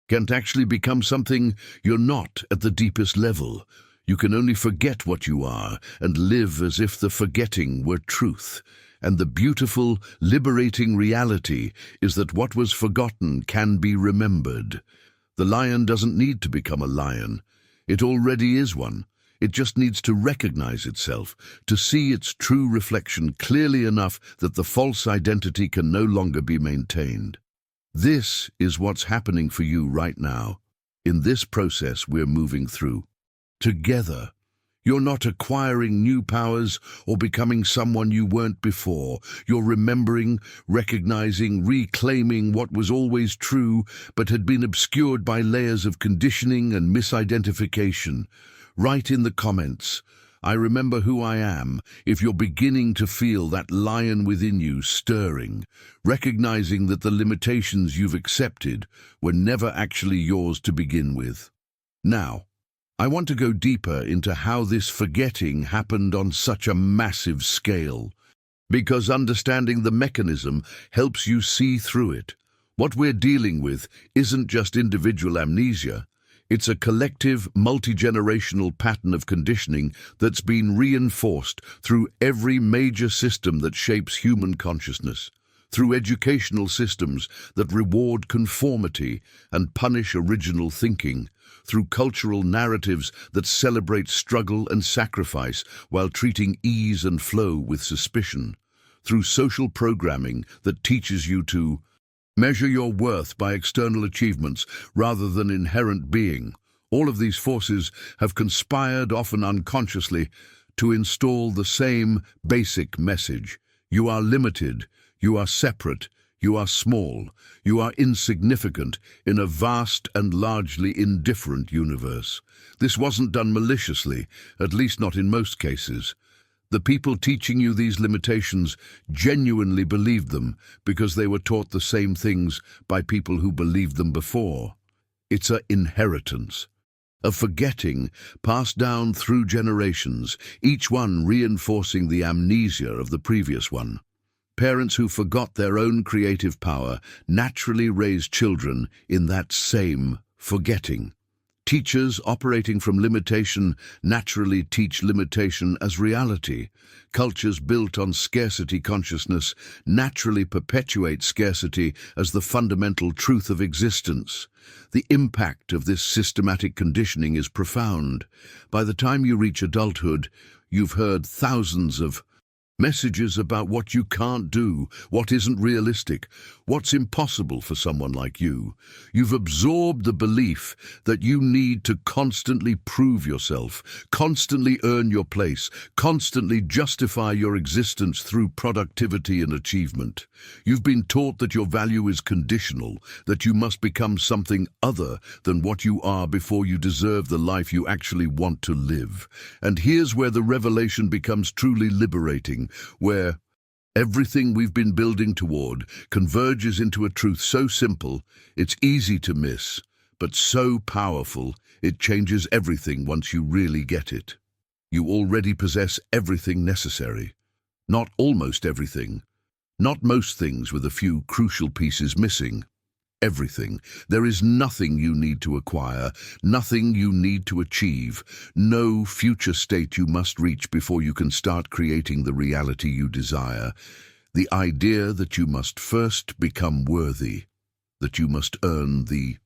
can't actually become something you're not at the deepest level. You can only forget what you are and live as if the forgetting were truth. And the beautiful, liberating reality is that what was forgotten can be remembered. The lion doesn't need to become a lion. It already is one. It just needs to recognize itself, to see its true reflection clearly enough that the false identity can no longer be maintained. This is what's happening for you right now, in this process we're moving through. Together. You're not acquiring new powers or becoming someone you weren't before. You're remembering, recognizing, reclaiming what was always true but had been obscured by layers of conditioning and misidentification. Write in the comments, "I remember who I am," if you're beginning to feel that lion within you stirring, recognizing that the limitations you've accepted were never actually yours to begin with. Now, I want to go deeper into how this forgetting happened on such a massive scale, because understanding the mechanism helps you see through it. What we're dealing with isn't just individual amnesia, it's a collective, multi-generational pattern of conditioning that's been reinforced through every major system that shapes human consciousness, through educational systems that reward conformity and punish original thinking, through cultural narratives that celebrate struggle and sacrifice while treating ease and flow with suspicion, through social programming that teaches you to measure your worth by external achievements rather than inherent being. All of these forces have conspired, often unconsciously, to install the same basic message. You are limited, you are separate, you are small, you are insignificant in a vast and largely indifferent universe. This wasn't done maliciously, at least not in most cases. The people teaching you these limitations genuinely believed them because they were taught the same things by people who believed them before. It's an inheritance, a forgetting passed down through generations, each one reinforcing the amnesia of the previous one. Parents who forgot their own creative power naturally raise children in that same forgetting. Teachers operating from limitation naturally teach limitation as reality. Cultures built on scarcity consciousness naturally perpetuate scarcity as the fundamental truth of existence. The impact of this systematic conditioning is profound. By the time you reach adulthood, you've heard thousands of messages about what you can't do, what isn't realistic, what's impossible for someone like you. You've absorbed the belief that you need to constantly prove yourself, constantly earn your place, constantly justify your existence through productivity and achievement. You've been taught that your value is conditional, that you must become something other than what you are before you deserve the life you actually want to live. And here's where the revelation becomes truly liberating, where everything we've been building toward converges into a truth so simple it's easy to miss, but so powerful it changes everything once you really get it. You already possess everything necessary. Not almost everything. Not most things, with a few crucial pieces missing. Everything. There is nothing you need to acquire, nothing you need to achieve, no future state you must reach before you can start creating the reality you desire. The idea that you must first become worthy, that you must earn the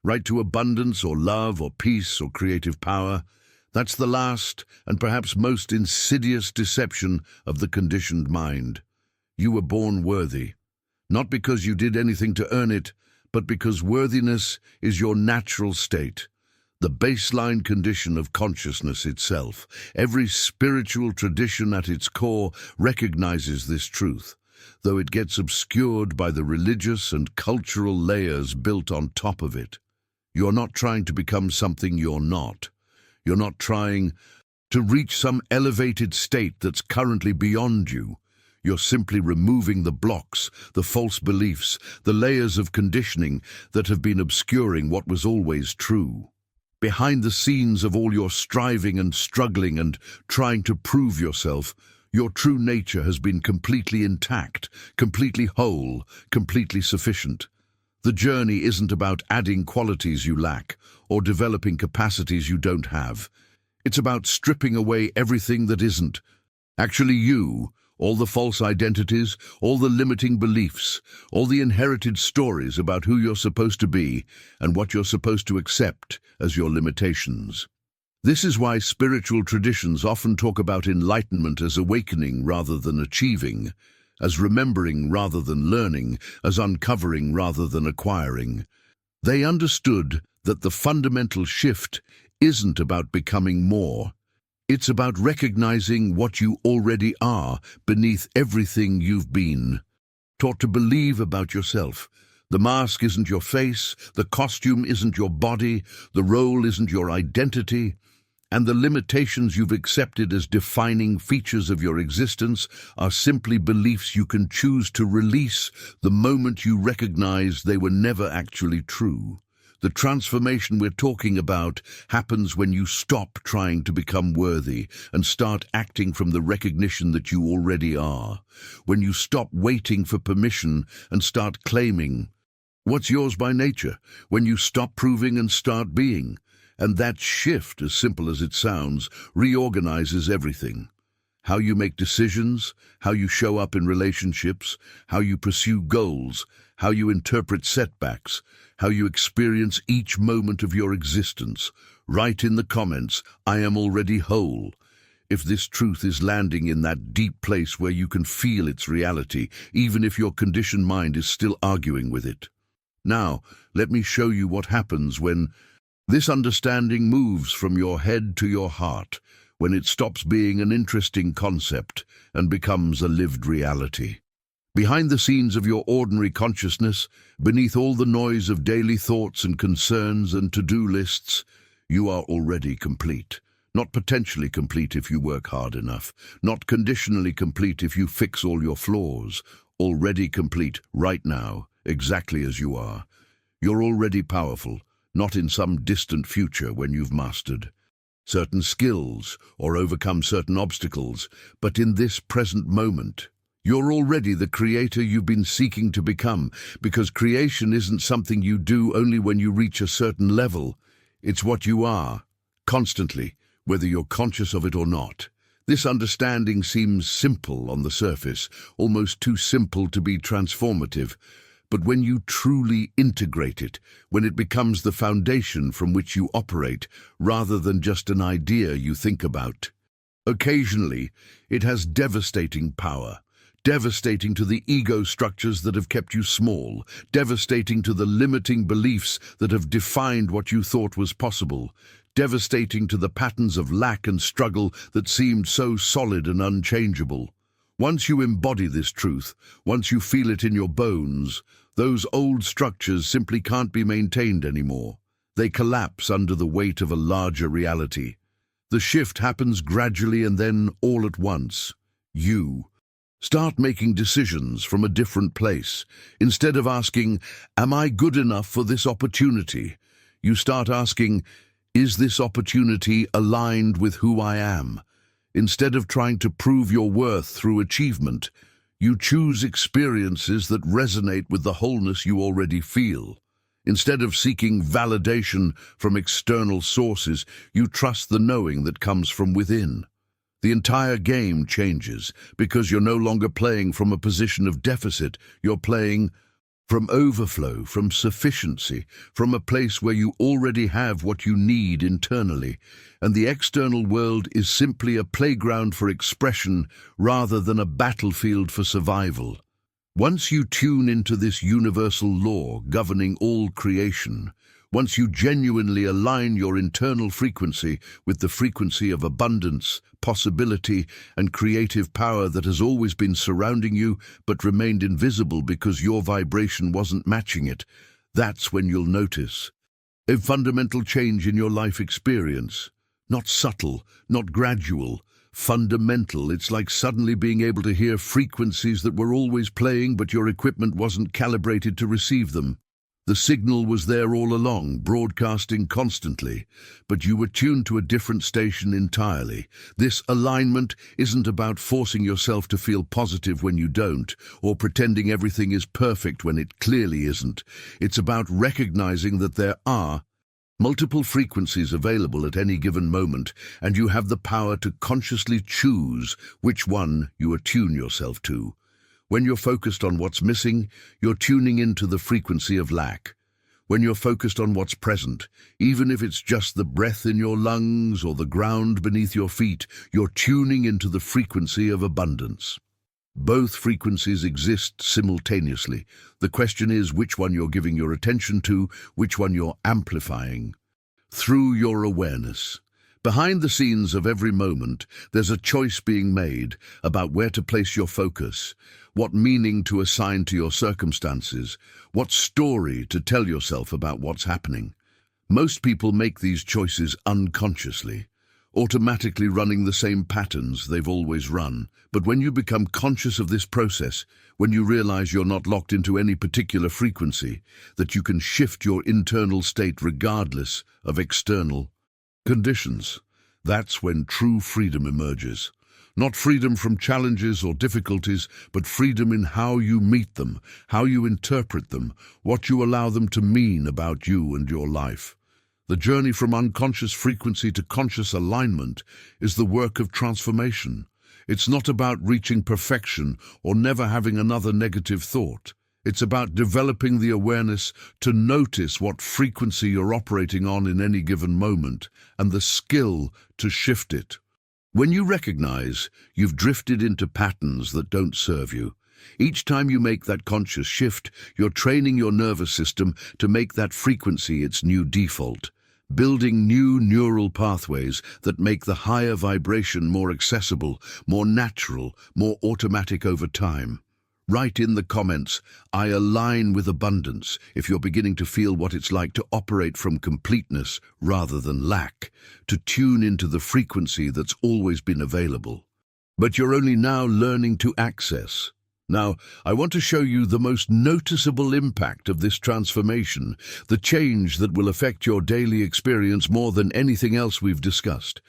right to abundance or love or peace or creative power, that's the last and perhaps most insidious deception of the conditioned mind. You were born worthy, not because you did anything to earn it, but because worthiness is your natural state, the baseline condition of consciousness itself. Every spiritual tradition at its core recognizes this truth, though it gets obscured by the religious and cultural layers built on top of it. You're not trying to become something you're not. You're not trying to reach some elevated state that's currently beyond you. You're simply removing the blocks, the false beliefs, the layers of conditioning that have been obscuring what was always true. Behind the scenes of all your striving and struggling and trying to prove yourself, your true nature has been completely intact, completely whole, completely sufficient. The journey isn't about adding qualities you lack or developing capacities you don't have. It's about stripping away everything that isn't actually you. All the false identities, all the limiting beliefs, all the inherited stories about who you're supposed to be and what you're supposed to accept as your limitations. This is why spiritual traditions often talk about enlightenment as awakening rather than achieving, as remembering rather than learning, as uncovering rather than acquiring. They understood that the fundamental shift isn't about becoming more. It's about recognizing what you already are beneath everything you've been taught to believe about yourself. The mask isn't your face, the costume isn't your body, the role isn't your identity, and the limitations you've accepted as defining features of your existence are simply beliefs you can choose to release the moment you recognize they were never actually true. The transformation we're talking about happens when you stop trying to become worthy and start acting from the recognition that you already are. When you stop waiting for permission and start claiming what's yours by nature. When you stop proving and start being. And that shift, as simple as it sounds, reorganizes everything. How you make decisions, how you show up in relationships, how you pursue goals, how you interpret setbacks, how you experience each moment of your existence. Write in the comments, "I am already whole," if this truth is landing in that deep place where you can feel its reality, even if your conditioned mind is still arguing with it. Now, let me show you what happens when this understanding moves from your head to your heart, when it stops being an interesting concept and becomes a lived reality. Behind the scenes of your ordinary consciousness, beneath all the noise of daily thoughts and concerns and to-do lists, you are already complete. Not potentially complete if you work hard enough, not conditionally complete if you fix all your flaws, already complete right now, exactly as you are. You're already powerful, not in some distant future when you've mastered certain skills or overcome certain obstacles, but in this present moment. You're already the creator you've been seeking to become, because creation isn't something you do only when you reach a certain level. It's what you are, constantly, whether you're conscious of it or not. This understanding seems simple on the surface, almost too simple to be transformative. But when you truly integrate it, when it becomes the foundation from which you operate, rather than just an idea you think about, occasionally it has devastating power. Devastating to the ego structures that have kept you small, devastating to the limiting beliefs that have defined what you thought was possible, devastating to the patterns of lack and struggle that seemed so solid and unchangeable. Once you embody this truth, once you feel it in your bones, those old structures simply can't be maintained anymore. They collapse under the weight of a larger reality. The shift happens gradually and then all at once. You start making decisions from a different place. Instead of asking, "Am I good enough for this opportunity?" you start asking, "Is this opportunity aligned with who I am?" Instead of trying to prove your worth through achievement, you choose experiences that resonate with the wholeness you already feel. Instead of seeking validation from external sources, you trust the knowing that comes from within. The entire game changes because you're no longer playing from a position of deficit. You're playing from overflow, from sufficiency, from a place where you already have what you need internally, and the external world is simply a playground for expression rather than a battlefield for survival. Once you tune into this universal law governing all creation, once you genuinely align your internal frequency with the frequency of abundance, possibility, and creative power that has always been surrounding you but remained invisible because your vibration wasn't matching it, that's when you'll notice a fundamental change in your life experience. Not subtle, not gradual, fundamental. It's like suddenly being able to hear frequencies that were always playing but your equipment wasn't calibrated to receive them. The signal was there all along, broadcasting constantly, but you were tuned to a different station entirely. This alignment isn't about forcing yourself to feel positive when you don't, or pretending everything is perfect when it clearly isn't. It's about recognizing that there are multiple frequencies available at any given moment, and you have the power to consciously choose which one you attune yourself to. When you're focused on what's missing, you're tuning into the frequency of lack. When you're focused on what's present, even if it's just the breath in your lungs or the ground beneath your feet, you're tuning into the frequency of abundance. Both frequencies exist simultaneously. The question is which one you're giving your attention to, which one you're amplifying. Through your awareness. Behind the scenes of every moment, there's a choice being made about where to place your focus, what meaning to assign to your circumstances, what story to tell yourself about what's happening. Most people make these choices unconsciously, automatically running the same patterns they've always run. But when you become conscious of this process, when you realize you're not locked into any particular frequency, that you can shift your internal state regardless of external conditions, that's when true freedom emerges. Not freedom from challenges or difficulties, but freedom in how you meet them, how you interpret them, what you allow them to mean about you and your life. The journey from unconscious frequency to conscious alignment is the work of transformation. It's not about reaching perfection or never having another negative thought. It's about developing the awareness to notice what frequency you're operating on in any given moment and the skill to shift it. When you recognize you've drifted into patterns that don't serve you, each time you make that conscious shift, you're training your nervous system to make that frequency its new default, building new neural pathways that make the higher vibration more accessible, more natural, more automatic over time. Write in the comments, "I align with abundance," if you're beginning to feel what it's like to operate from completeness rather than lack, to tune into the frequency that's always been available, but you're only now learning to access. Now, I want to show you the most noticeable impact of this transformation, the change that will affect your daily experience more than anything else we've discussed.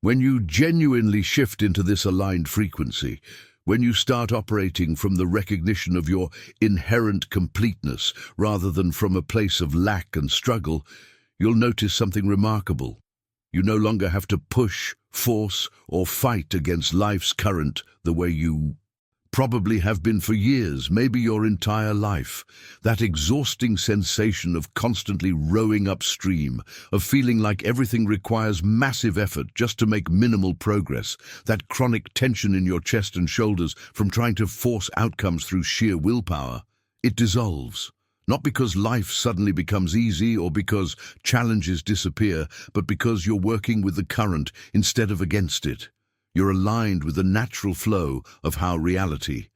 When you genuinely shift into this aligned frequency, when you start operating from the recognition of your inherent completeness rather than from a place of lack and struggle, you'll notice something remarkable. You no longer have to push, force, or fight against life's current the way you probably have been for years, maybe your entire life. That exhausting sensation of constantly rowing upstream, of feeling like everything requires massive effort just to make minimal progress, that chronic tension in your chest and shoulders from trying to force outcomes through sheer willpower, it dissolves. Not because life suddenly becomes easy or because challenges disappear, but because you're working with the current instead of against it. You're aligned with the natural flow of how reality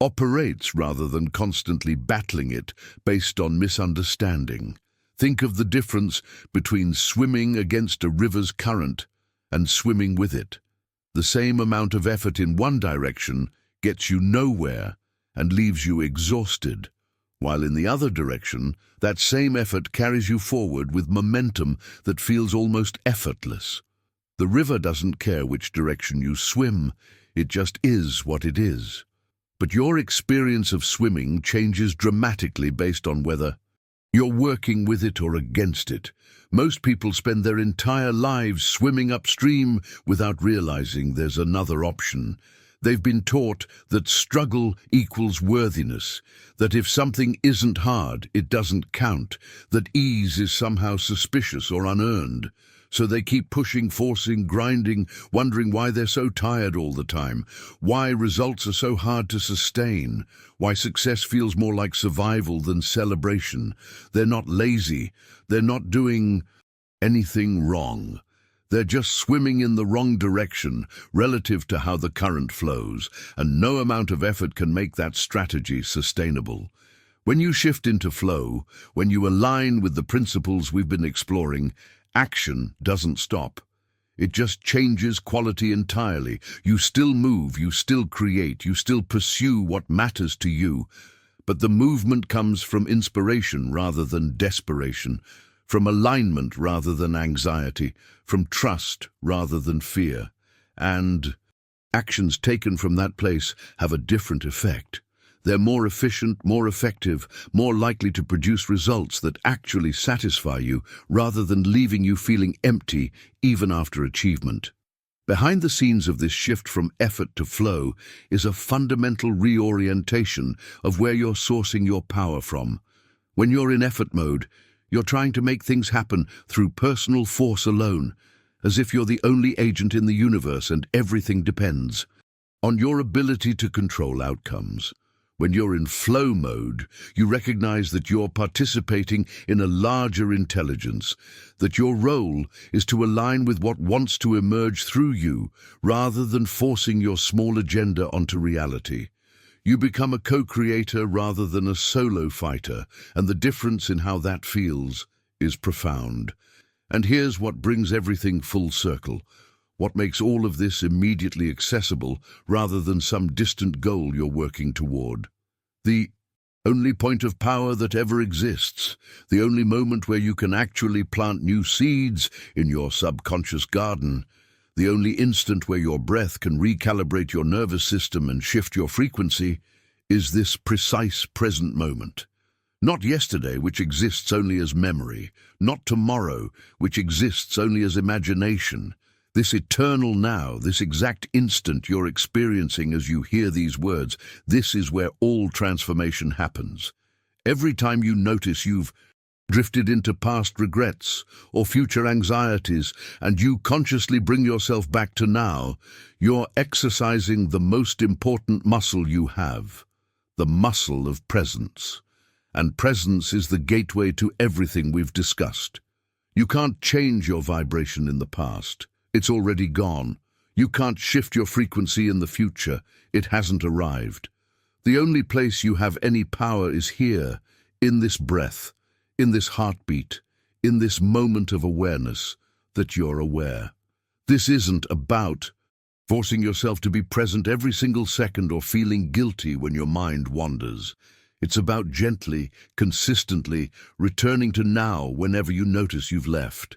operates rather than constantly battling it based on misunderstanding. Think of the difference between swimming against a river's current and swimming with it. The same amount of effort in one direction gets you nowhere and leaves you exhausted, while in the other direction, that same effort carries you forward with momentum that feels almost effortless. The river doesn't care which direction you swim, it just is what it is. But your experience of swimming changes dramatically based on whether you're working with it or against it. Most people spend their entire lives swimming upstream without realizing there's another option. They've been taught that struggle equals worthiness, that if something isn't hard, it doesn't count, that ease is somehow suspicious or unearned. So they keep pushing, forcing, grinding, wondering why they're so tired all the time, why results are so hard to sustain, why success feels more like survival than celebration. They're not lazy, they're not doing anything wrong. They're just swimming in the wrong direction relative to how the current flows, and no amount of effort can make that strategy sustainable. When you shift into flow, when you align with the principles we've been exploring, action doesn't stop. It just changes quality entirely. You still move, you still create, you still pursue what matters to you. But the movement comes from inspiration rather than desperation, from alignment rather than anxiety, from trust rather than fear. And actions taken from that place have a different effect. They're more efficient, more effective, more likely to produce results that actually satisfy you rather than leaving you feeling empty even after achievement. Behind the scenes of this shift from effort to flow is a fundamental reorientation of where you're sourcing your power from. When you're in effort mode, You're trying to make things happen through personal force alone, as if you're the only agent in the universe and everything depends on your ability to control outcomes. When you're in flow mode, you recognize that you're participating in a larger intelligence, that your role is to align with what wants to emerge through you, rather than forcing your small agenda onto reality. You become a co-creator rather than a solo fighter, and the difference in how that feels is profound. And here's what brings everything full circle. What makes all of this immediately accessible rather than some distant goal you're working toward? The only point of power that ever exists, the only moment where you can actually plant new seeds in your subconscious garden, the only instant where your breath can recalibrate your nervous system and shift your frequency, is this precise present moment. Not yesterday, which exists only as memory, not tomorrow, which exists only as imagination. This eternal now, this exact instant you're experiencing as you hear these words, this is where all transformation happens. Every time you notice you've drifted into past regrets or future anxieties, and you consciously bring yourself back to now, you're exercising the most important muscle you have, the muscle of presence. And presence is the gateway to everything we've discussed. You can't change your vibration in the past. It's already gone. You can't shift your frequency in the future. It hasn't arrived. The only place you have any power is here, in this breath, in this heartbeat, in this moment of awareness that you're aware. This isn't about forcing yourself to be present every single second or feeling guilty when your mind wanders. It's about gently, consistently returning to now whenever you notice you've left.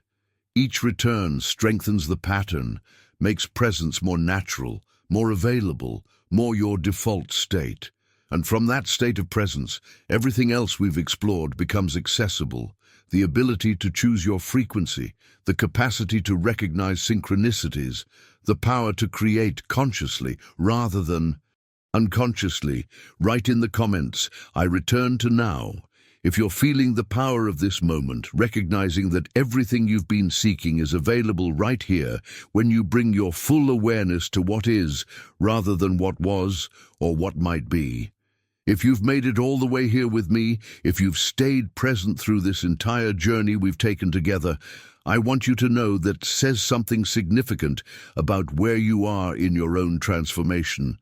Each return strengthens the pattern, makes presence more natural, more available, more your default state. And from that state of presence, everything else we've explored becomes accessible. The ability to choose your frequency, the capacity to recognize synchronicities, the power to create consciously rather than unconsciously. Write in the comments, I return to now. If you're feeling the power of this moment, recognizing that everything you've been seeking is available right here when you bring your full awareness to what is, rather than what was or what might be. If you've made it all the way here with me, if you've stayed present through this entire journey we've taken together, I want you to know that says something significant about where you are in your own transformation.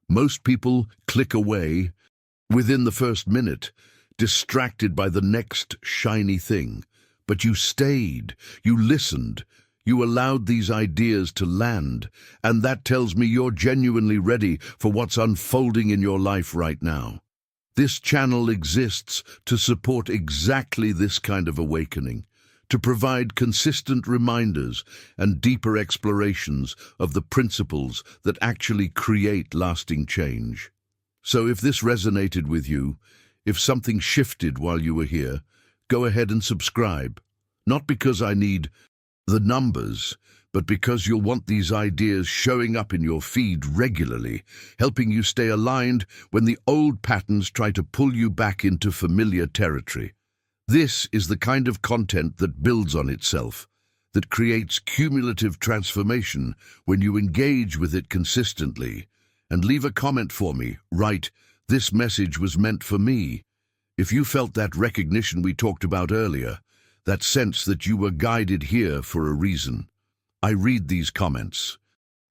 Most people click away within the first minute, distracted by the next shiny thing. But you stayed, you listened, you allowed these ideas to land, and that tells me you're genuinely ready for what's unfolding in your life right now. This channel exists to support exactly this kind of awakening, to provide consistent reminders and deeper explorations of the principles that actually create lasting change. So if this resonated with you, if something shifted while you were here, go ahead and subscribe. Not because I need the numbers, but because you'll want these ideas showing up in your feed regularly, helping you stay aligned when the old patterns try to pull you back into familiar territory. This is the kind of content that builds on itself, that creates cumulative transformation when you engage with it consistently. And leave a comment for me. Write, "This message was meant for me." If you felt that recognition we talked about earlier, that sense that you were guided here for a reason, I read these comments.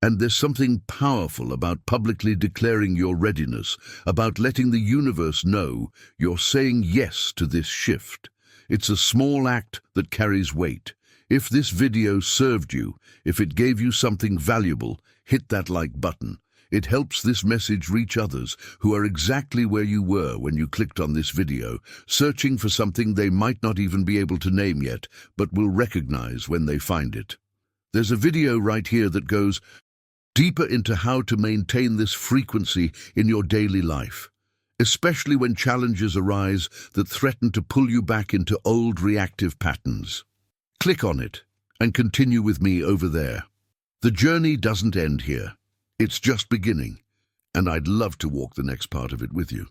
And there's something powerful about publicly declaring your readiness, about letting the universe know you're saying yes to this shift. It's a small act that carries weight. If this video served you, if it gave you something valuable, hit that like button. It helps this message reach others who are exactly where you were when you clicked on this video, searching for something they might not even be able to name yet, but will recognize when they find it. There's a video right here that goes deeper into how to maintain this frequency in your daily life, especially when challenges arise that threaten to pull you back into old reactive patterns. Click on it and continue with me over there. The journey doesn't end here. It's just beginning, and I'd love to walk the next part of it with you.